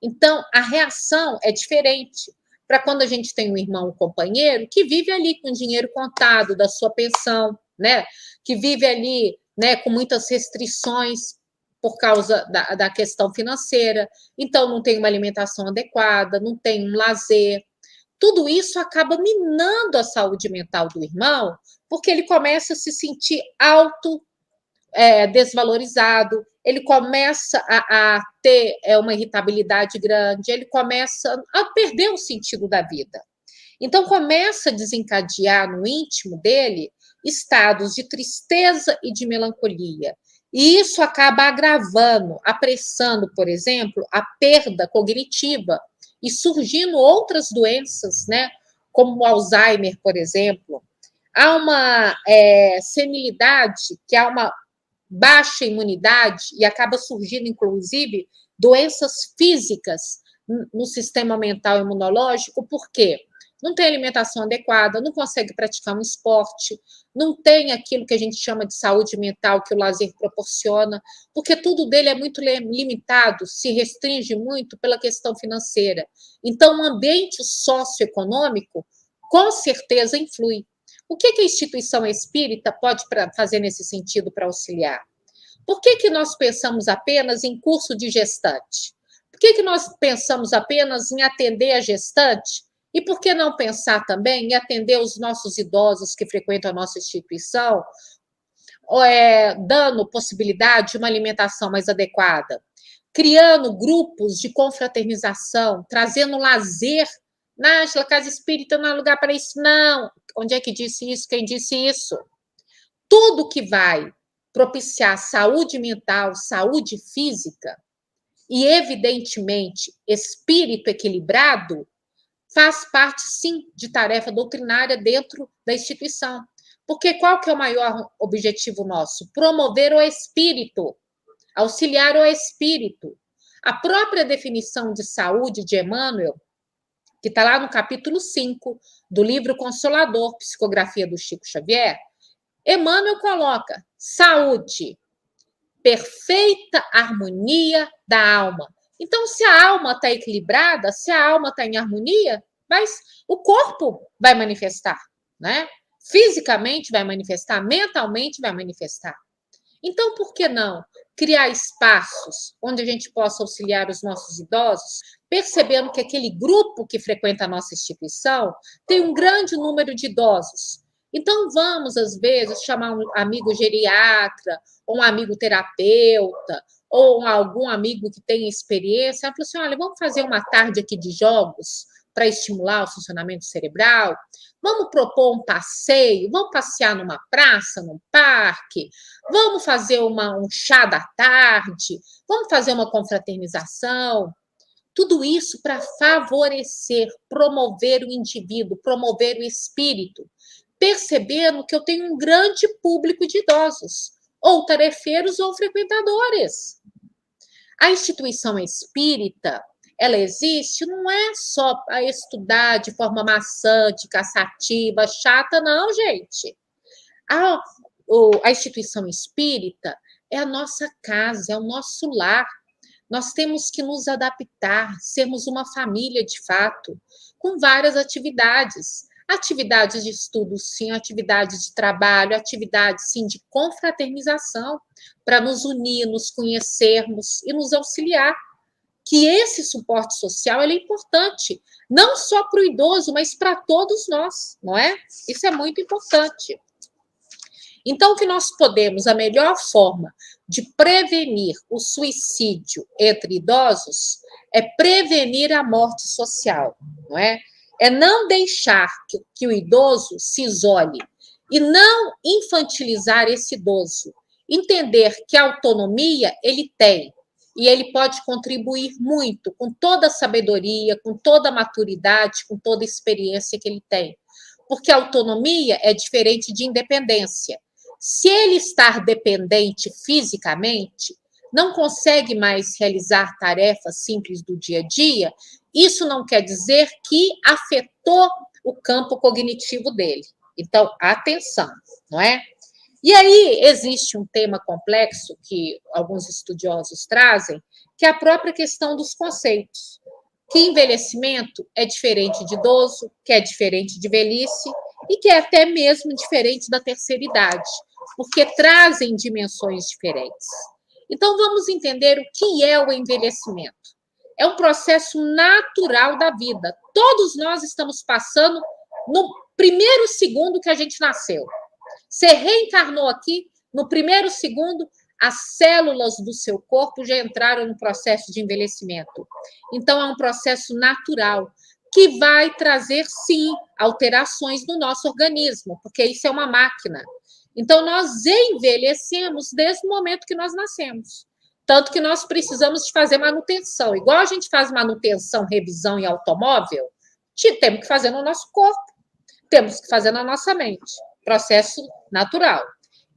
S2: Então, a reação é diferente para quando a gente tem um irmão, um companheiro, que vive ali com dinheiro contado da sua pensão, né? Que vive ali, né, com muitas restrições por causa da questão financeira, então não tem uma alimentação adequada, não tem um lazer. Tudo isso acaba minando a saúde mental do irmão, porque ele começa a se sentir desvalorizado, ele começa a ter uma irritabilidade grande, ele começa a perder o sentido da vida. Então, começa a desencadear no íntimo dele estados de tristeza e de melancolia. E isso acaba agravando, apressando, por exemplo, a perda cognitiva e surgindo outras doenças, né? Como o Alzheimer, por exemplo. Há uma senilidade, que há uma baixa imunidade e acaba surgindo, inclusive, doenças físicas no sistema mental e imunológico, por quê? Não tem alimentação adequada, não consegue praticar um esporte, não tem aquilo que a gente chama de saúde mental que o lazer proporciona, porque tudo dele é muito limitado, se restringe muito pela questão financeira. Então, o ambiente socioeconômico, com certeza, influi. O que a instituição espírita pode fazer nesse sentido para auxiliar? Por que nós pensamos apenas em curso de gestante? Por que nós pensamos apenas em atender a gestante? E por que não pensar também em atender os nossos idosos que frequentam a nossa instituição, dando possibilidade de uma alimentação mais adequada, criando grupos de confraternização, trazendo lazer? Nájila, casa espírita não é lugar para isso, não. Onde é que disse isso? Quem disse isso? Tudo que vai propiciar saúde mental, saúde física e, evidentemente, espírito equilibrado, faz parte, sim, de tarefa doutrinária dentro da instituição. Porque qual que é o maior objetivo nosso? Promover o espírito, auxiliar o espírito. A própria definição de saúde de Emmanuel, que está lá no capítulo 5 do livro Consolador, Psicografia do Chico Xavier, Emmanuel coloca saúde, perfeita harmonia da alma. Então, se a alma está equilibrada, se a alma está em harmonia, o corpo vai manifestar, né? Fisicamente vai manifestar, mentalmente vai manifestar. Então, por que não criar espaços onde a gente possa auxiliar os nossos idosos, percebendo que aquele grupo que frequenta a nossa instituição tem um grande número de idosos. Então, vamos, às vezes, chamar um amigo geriatra, ou um amigo terapeuta, ou algum amigo que tenha experiência. Ela falou assim, olha, vamos fazer uma tarde aqui de jogos para estimular o funcionamento cerebral? Vamos propor um passeio? Vamos passear numa praça, num parque? Vamos fazer um chá da tarde? Vamos fazer uma confraternização? Tudo isso para favorecer, promover o indivíduo, promover o espírito, percebendo que eu tenho um grande público de idosos, ou tarefeiros ou frequentadores. A instituição espírita, ela existe, não é só para estudar de forma maçante, cansativa, chata, não, gente. A, a instituição espírita é a nossa casa, é o nosso lar. Nós temos que nos adaptar, sermos uma família de fato, com várias atividades. Atividades de estudo, sim, atividades de trabalho, atividades, sim, de confraternização, para nos unir, nos conhecermos e nos auxiliar. Que esse suporte social é importante, não só para o idoso, mas para todos nós, não é? Isso é muito importante. Então, o que nós podemos, a melhor forma de prevenir o suicídio entre idosos é prevenir a morte social, não é? É não deixar que o idoso se isole e não infantilizar esse idoso. Entender que a autonomia ele tem e ele pode contribuir muito com toda a sabedoria, com toda a maturidade, com toda a experiência que ele tem. Porque a autonomia é diferente de independência. Se ele estar dependente fisicamente, não consegue mais realizar tarefas simples do dia a dia, isso não quer dizer que afetou o campo cognitivo dele. Então, atenção, não é? E aí existe um tema complexo que alguns estudiosos trazem, que é a própria questão dos conceitos. Que envelhecimento é diferente de idoso, que é diferente de velhice e que é até mesmo diferente da terceira idade, porque trazem dimensões diferentes. Então, vamos entender o que é o envelhecimento. É um processo natural da vida. Todos nós estamos passando no primeiro segundo que a gente nasceu. Você reencarnou aqui, no primeiro segundo, as células do seu corpo já entraram no processo de envelhecimento. Então, é um processo natural que vai trazer, sim, alterações no nosso organismo, porque isso é uma máquina. Então, nós envelhecemos desde o momento que nós nascemos. Tanto que nós precisamos de fazer manutenção. Igual a gente faz manutenção, revisão em automóvel, temos que fazer no nosso corpo, temos que fazer na nossa mente. Processo natural.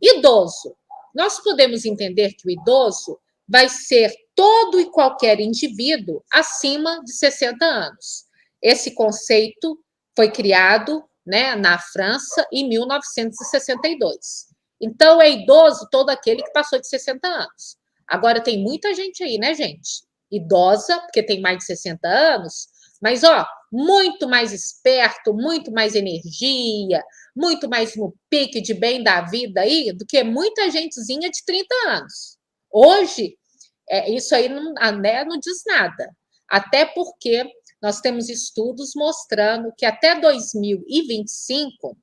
S2: Idoso. Nós podemos entender que o idoso vai ser todo e qualquer indivíduo acima de 60 anos. Esse conceito foi criado, né, na França em 1962. Então, é idoso todo aquele que passou de 60 anos. Agora, tem muita gente aí, né, gente? Idosa, porque tem mais de 60 anos, mas, ó, muito mais esperto, muito mais energia, muito mais no pique de bem da vida aí do que muita gentezinha de 30 anos. Hoje, isso aí não, né, não diz nada. Até porque nós temos estudos mostrando que até 2025,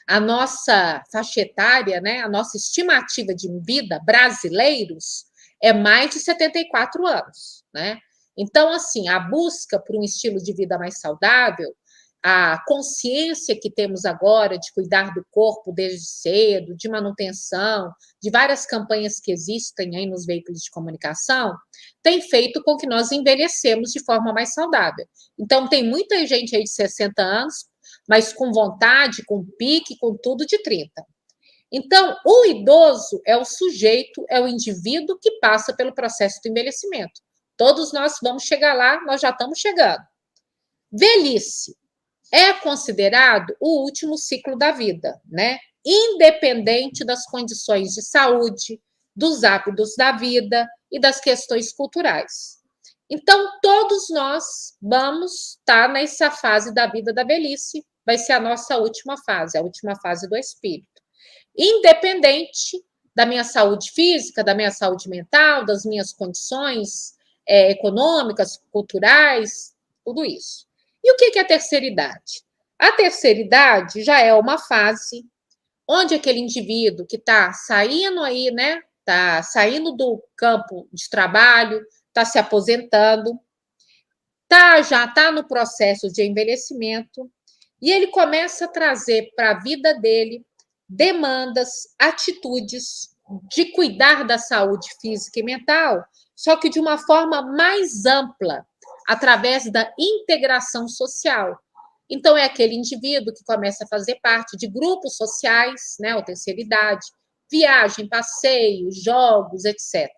S2: a nossa faixa etária, né, a nossa estimativa de vida brasileiros é mais de 74 anos, né? Então, assim, a busca por um estilo de vida mais saudável, a consciência que temos agora de cuidar do corpo desde cedo, de manutenção, de várias campanhas que existem aí nos veículos de comunicação, tem feito com que nós envelhecemos de forma mais saudável. Então, tem muita gente aí de 60 anos, mas com vontade, com pique, com tudo de 30. Então, o idoso é o sujeito, é o indivíduo que passa pelo processo do envelhecimento. Todos nós vamos chegar lá, nós já estamos chegando. Velhice é considerado o último ciclo da vida, né? Independente das condições de saúde, dos hábitos da vida e das questões culturais. Então, todos nós vamos estar nessa fase da vida da velhice, vai ser a nossa última fase, a última fase do espírito. Independente da minha saúde física, da minha saúde mental, das minhas condições econômicas, culturais, tudo isso. E o que é a terceira idade? A terceira idade já é uma fase onde aquele indivíduo que está saindo aí, né? Está saindo do campo de trabalho, está se aposentando, já está no processo de envelhecimento, e ele começa a trazer para a vida dele demandas, atitudes de cuidar da saúde física e mental, só que de uma forma mais ampla, através da integração social. Então, é aquele indivíduo que começa a fazer parte de grupos sociais, né, ou terceira idade, viagem, passeio, jogos, etc.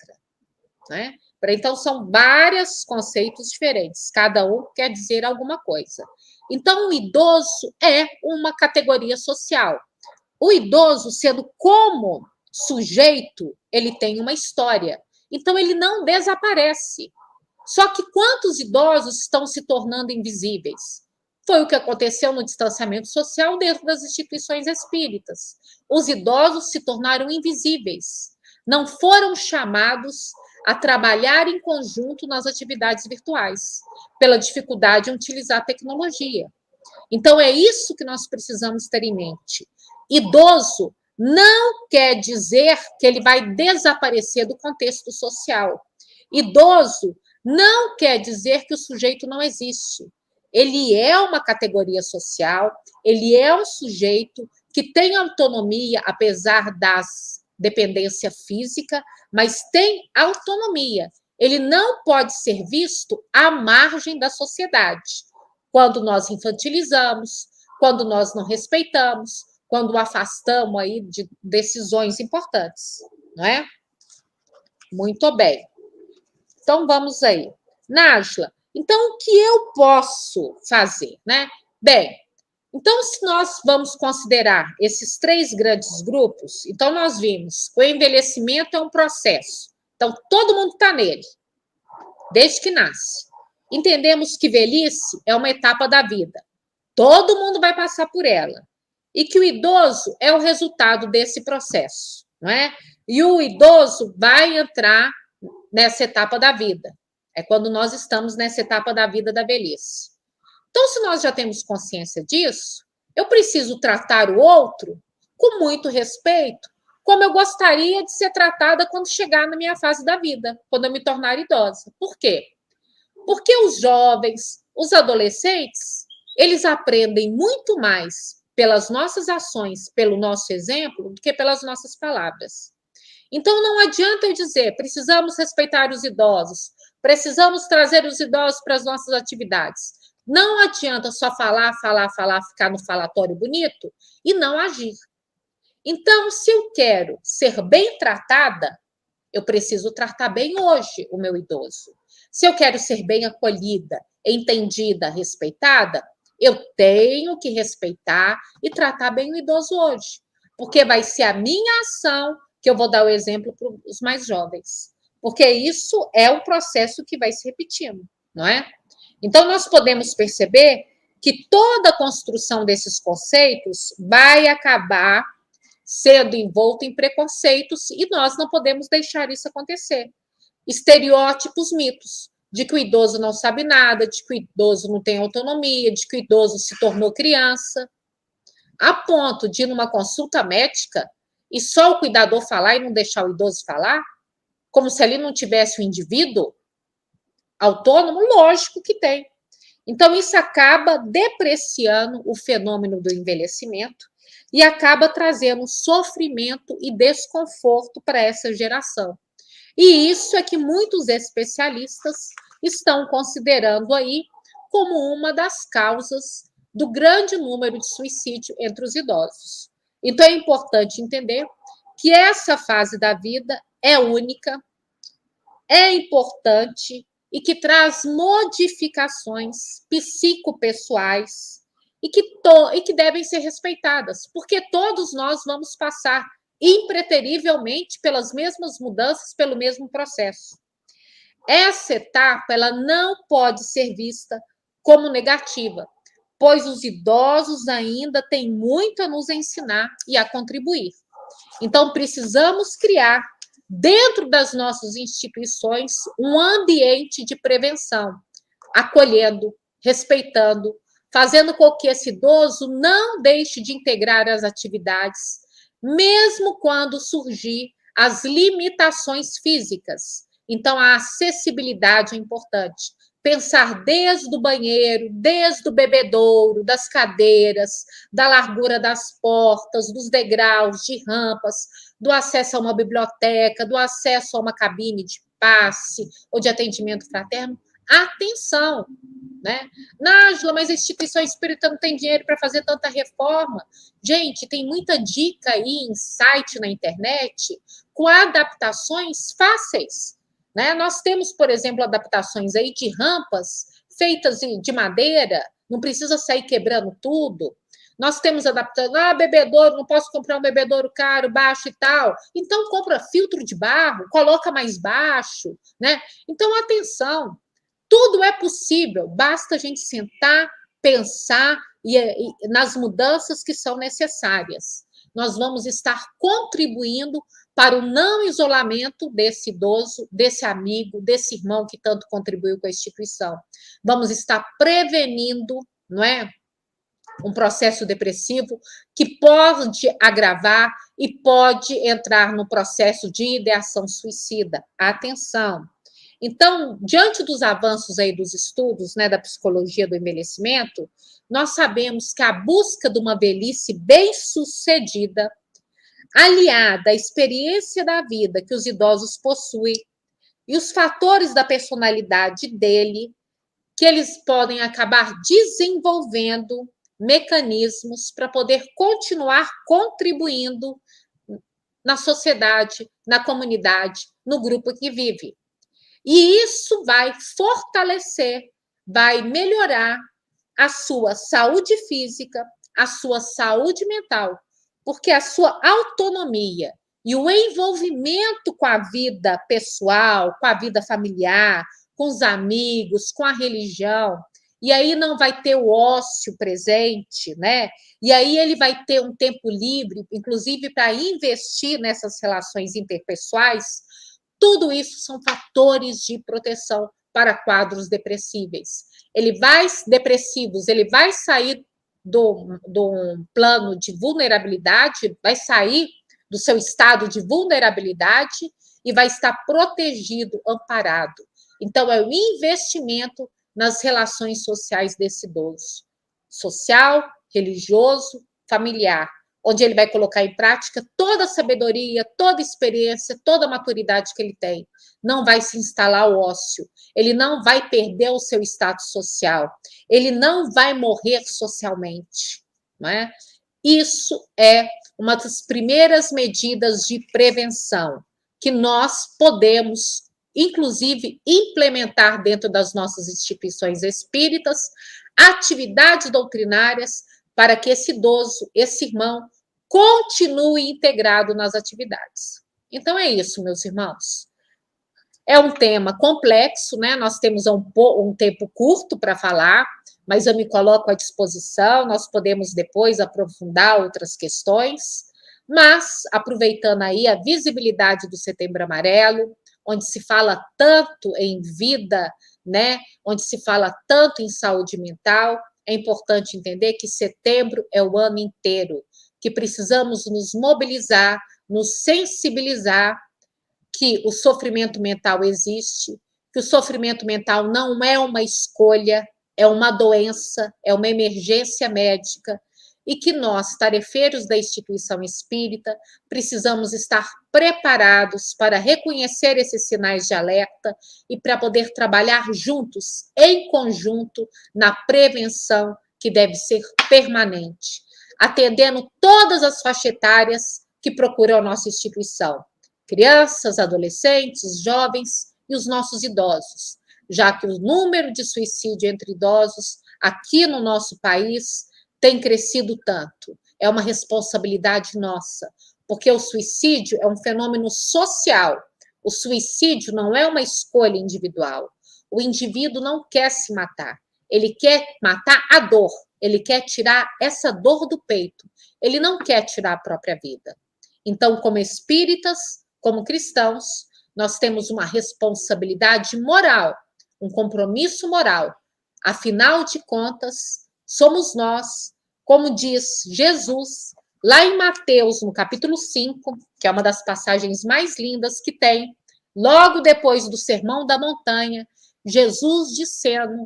S2: Né? Então, são vários conceitos diferentes, cada um quer dizer alguma coisa. Então, o idoso é uma categoria social. O idoso, sendo como sujeito, ele tem uma história. Então, ele não desaparece. Só que quantos idosos estão se tornando invisíveis? Foi o que aconteceu no distanciamento social dentro das instituições espíritas. Os idosos se tornaram invisíveis. Não foram chamados a trabalhar em conjunto nas atividades virtuais, pela dificuldade em utilizar a tecnologia. Então, é isso que nós precisamos ter em mente. Idoso não quer dizer que ele vai desaparecer do contexto social. Idoso não quer dizer que o sujeito não existe. Ele é uma categoria social, ele é um sujeito que tem autonomia, apesar das dependência física, mas tem autonomia. Ele não pode ser visto à margem da sociedade. Quando nós infantilizamos, quando nós não respeitamos, quando o afastamos aí de decisões importantes, não é? Muito bem. Então, vamos aí. Nájila, então, o que eu posso fazer, né? Bem, então, se nós vamos considerar esses 3 grandes grupos, então nós vimos que o envelhecimento é um processo. Então, todo mundo está nele, desde que nasce. Entendemos que velhice é uma etapa da vida. Todo mundo vai passar por ela. E que o idoso é o resultado desse processo, não é? E o idoso vai entrar nessa etapa da vida. É quando nós estamos nessa etapa da vida da velhice. Então, se nós já temos consciência disso, eu preciso tratar o outro com muito respeito, como eu gostaria de ser tratada quando chegar na minha fase da vida, quando eu me tornar idosa. Por quê? Porque os jovens, os adolescentes, eles aprendem muito mais pelas nossas ações, pelo nosso exemplo, do que pelas nossas palavras. Então, não adianta eu dizer, precisamos respeitar os idosos, precisamos trazer os idosos para as nossas atividades. Não adianta só falar, ficar no falatório bonito e não agir. Então, se eu quero ser bem tratada, eu preciso tratar bem hoje o meu idoso. Se eu quero ser bem acolhida, entendida, respeitada, eu tenho que respeitar e tratar bem o idoso hoje. Porque vai ser a minha ação que eu vou dar o exemplo para os mais jovens. Porque isso é um processo que vai se repetindo, não é? Então, nós podemos perceber que toda a construção desses conceitos vai acabar sendo envolta em preconceitos e nós não podemos deixar isso acontecer. Estereótipos, mitos, de que o idoso não sabe nada, de que o idoso não tem autonomia, de que o idoso se tornou criança, a ponto de ir numa consulta médica e só o cuidador falar e não deixar o idoso falar, como se ali não tivesse um indivíduo autônomo, lógico que tem. Então, isso acaba depreciando o fenômeno do envelhecimento e acaba trazendo sofrimento e desconforto para essa geração. E isso é que muitos especialistas estão considerando aí como uma das causas do grande número de suicídio entre os idosos. Então, é importante entender que essa fase da vida é única, é importante e que traz modificações psicopessoais e que devem ser respeitadas, porque todos nós vamos passar impreterivelmente pelas mesmas mudanças, pelo mesmo processo. Essa etapa ela não pode ser vista como negativa, pois os idosos ainda têm muito a nos ensinar e a contribuir. Então, precisamos criar, dentro das nossas instituições, um ambiente de prevenção, acolhendo, respeitando, fazendo com que esse idoso não deixe de integrar as atividades, mesmo quando surgir as limitações físicas. Então, a acessibilidade é importante. Pensar desde o banheiro, desde o bebedouro, das cadeiras, da largura das portas, dos degraus, de rampas, do acesso a uma biblioteca, do acesso a uma cabine de passe ou de atendimento fraterno. Atenção, né? Nájila, mas a instituição espírita não tem dinheiro para fazer tanta reforma. Gente, tem muita dica aí em site na internet com adaptações fáceis. né? Nós temos, por exemplo, adaptações aí de rampas feitas de madeira, não precisa sair quebrando tudo. Nós temos adaptando, bebedouro, não posso comprar um bebedouro caro, baixo e tal. Então, compra filtro de barro, coloca mais baixo, né? Então, atenção, tudo é possível, basta a gente sentar, pensar e nas mudanças que são necessárias. Nós vamos estar contribuindo para o não isolamento desse idoso, desse amigo, desse irmão que tanto contribuiu com a instituição. Vamos estar prevenindo, não é? Um processo depressivo que pode agravar e pode entrar no processo de ideação suicida. Atenção! Então, diante dos avanços aí dos estudos, né, da psicologia do envelhecimento, nós sabemos que a busca de uma velhice bem-sucedida, aliada à experiência da vida que os idosos possuem e os fatores da personalidade dele, que eles podem acabar desenvolvendo mecanismos para poder continuar contribuindo na sociedade, na comunidade, no grupo que vive. E isso vai fortalecer, vai melhorar a sua saúde física, a sua saúde mental, porque a sua autonomia e o envolvimento com a vida pessoal, com a vida familiar, com os amigos, com a religião, e aí não vai ter o ócio presente, né? E aí ele vai ter um tempo livre, inclusive para investir nessas relações interpessoais. Tudo isso são fatores de proteção para quadros depressíveis. Ele vai sair do plano de vulnerabilidade, vai sair do seu estado de vulnerabilidade e vai estar protegido, amparado. Então, é o investimento nas relações sociais desse idoso, social, religioso, familiar, onde ele vai colocar em prática toda a sabedoria, toda a experiência, toda a maturidade que ele tem. Não vai se instalar o ócio, ele não vai perder o seu status social, ele não vai morrer socialmente, não é? Isso é uma das primeiras medidas de prevenção que nós podemos, inclusive, implementar dentro das nossas instituições espíritas, atividades doutrinárias para que esse idoso, esse irmão, continue integrado nas atividades. Então é isso, meus irmãos. É um tema complexo, né? Nós temos um tempo curto para falar, mas eu me coloco à disposição, nós podemos depois aprofundar outras questões, mas aproveitando aí a visibilidade do Setembro Amarelo, onde se fala tanto em vida, né? Onde se fala tanto em saúde mental, é importante entender que setembro é o ano inteiro, que precisamos nos mobilizar, nos sensibilizar que o sofrimento mental existe, que o sofrimento mental não é uma escolha, é uma doença, é uma emergência médica, e que nós, tarefeiros da instituição espírita, precisamos estar preparados para reconhecer esses sinais de alerta e para poder trabalhar juntos, em conjunto, na prevenção que deve ser permanente, atendendo todas as faixas etárias que procuram a nossa instituição. Crianças, adolescentes, jovens e os nossos idosos, já que o número de suicídio entre idosos aqui no nosso país tem crescido tanto. É uma responsabilidade nossa, porque o suicídio é um fenômeno social. O suicídio não é uma escolha individual. O indivíduo não quer se matar. Ele quer matar a dor. Ele quer tirar essa dor do peito. Ele não quer tirar a própria vida. Então, como espíritas, como cristãos, nós temos uma responsabilidade moral, um compromisso moral. Afinal de contas, somos nós, como diz Jesus, lá em Mateus, no capítulo 5, que é uma das passagens mais lindas que tem, logo depois do Sermão da Montanha, Jesus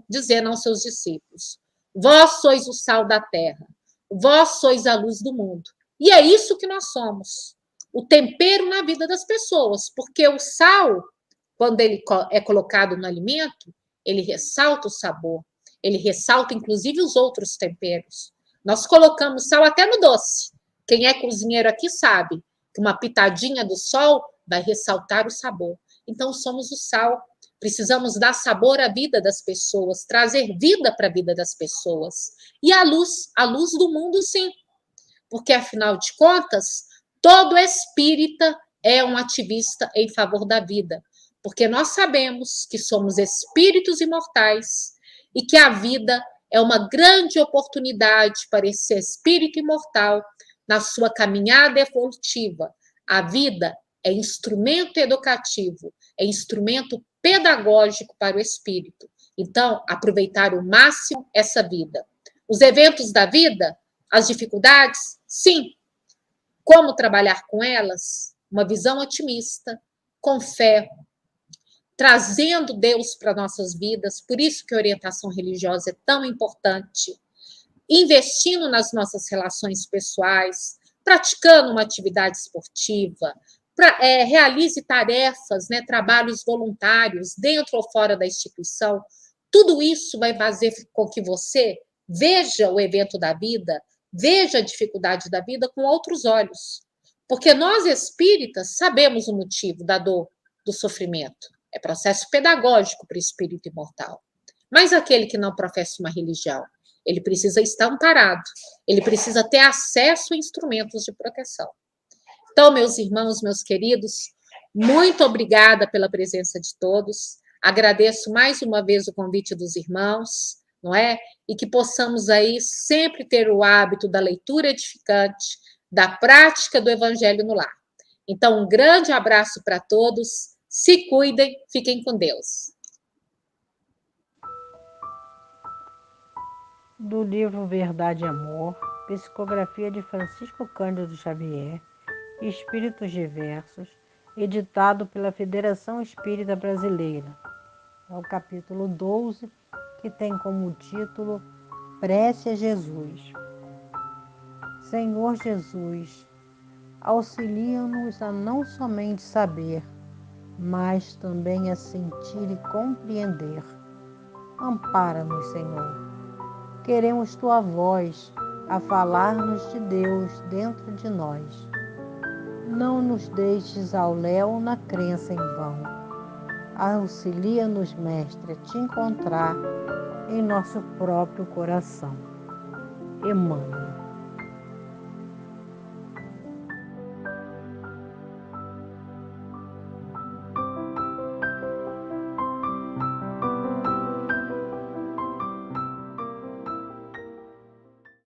S2: dizendo aos seus discípulos: vós sois o sal da terra, vós sois a luz do mundo. E é isso que nós somos, o tempero na vida das pessoas, porque o sal, quando ele é colocado no alimento, ele ressalta o sabor, ele ressalta inclusive os outros temperos. Nós colocamos sal até no doce. Quem é cozinheiro aqui sabe que uma pitadinha do sol vai ressaltar o sabor. Então somos o sal. Precisamos dar sabor à vida das pessoas, trazer vida para a vida das pessoas. E a luz do mundo, sim. Porque, afinal de contas, todo espírita é um ativista em favor da vida. Porque nós sabemos que somos espíritos imortais e que a vida é uma grande oportunidade para esse espírito imortal na sua caminhada evolutiva. A vida é instrumento educativo, é instrumento pedagógico para o espírito. Então, aproveitar o máximo essa vida. Os eventos da vida, as dificuldades, sim. Como trabalhar com elas? Uma visão otimista, com fé, trazendo Deus para nossas vidas. Por isso que a orientação religiosa é tão importante. Investindo nas nossas relações pessoais, praticando uma atividade esportiva, realize tarefas, né, trabalhos voluntários dentro ou fora da instituição. Tudo isso vai fazer com que você veja o evento da vida, veja a dificuldade da vida com outros olhos. Porque nós espíritas sabemos o motivo da dor, do sofrimento. É processo pedagógico para o espírito imortal. Mas aquele que não professa uma religião, ele precisa estar amparado, ele precisa ter acesso a instrumentos de proteção. Então, meus irmãos, meus queridos, muito obrigada pela presença de todos. Agradeço mais uma vez o convite dos irmãos, não é? E que possamos aí sempre ter o hábito da leitura edificante, da prática do evangelho no lar. Então, um grande abraço para todos. Se cuidem, fiquem com Deus.
S3: Do livro Verdade e Amor, psicografia de Francisco Cândido Xavier, Espíritos Diversos, editado pela Federação Espírita Brasileira. É o capítulo 12, que tem como título Prece a Jesus. Senhor Jesus, auxilia-nos a não somente saber, mas também a sentir e compreender. Ampara-nos, Senhor. Queremos Tua voz a falar-nos de Deus dentro de nós. Não nos deixes ao léu na crença em vão. Auxilia-nos, Mestre, a Te encontrar em nosso próprio coração. Emmanuel.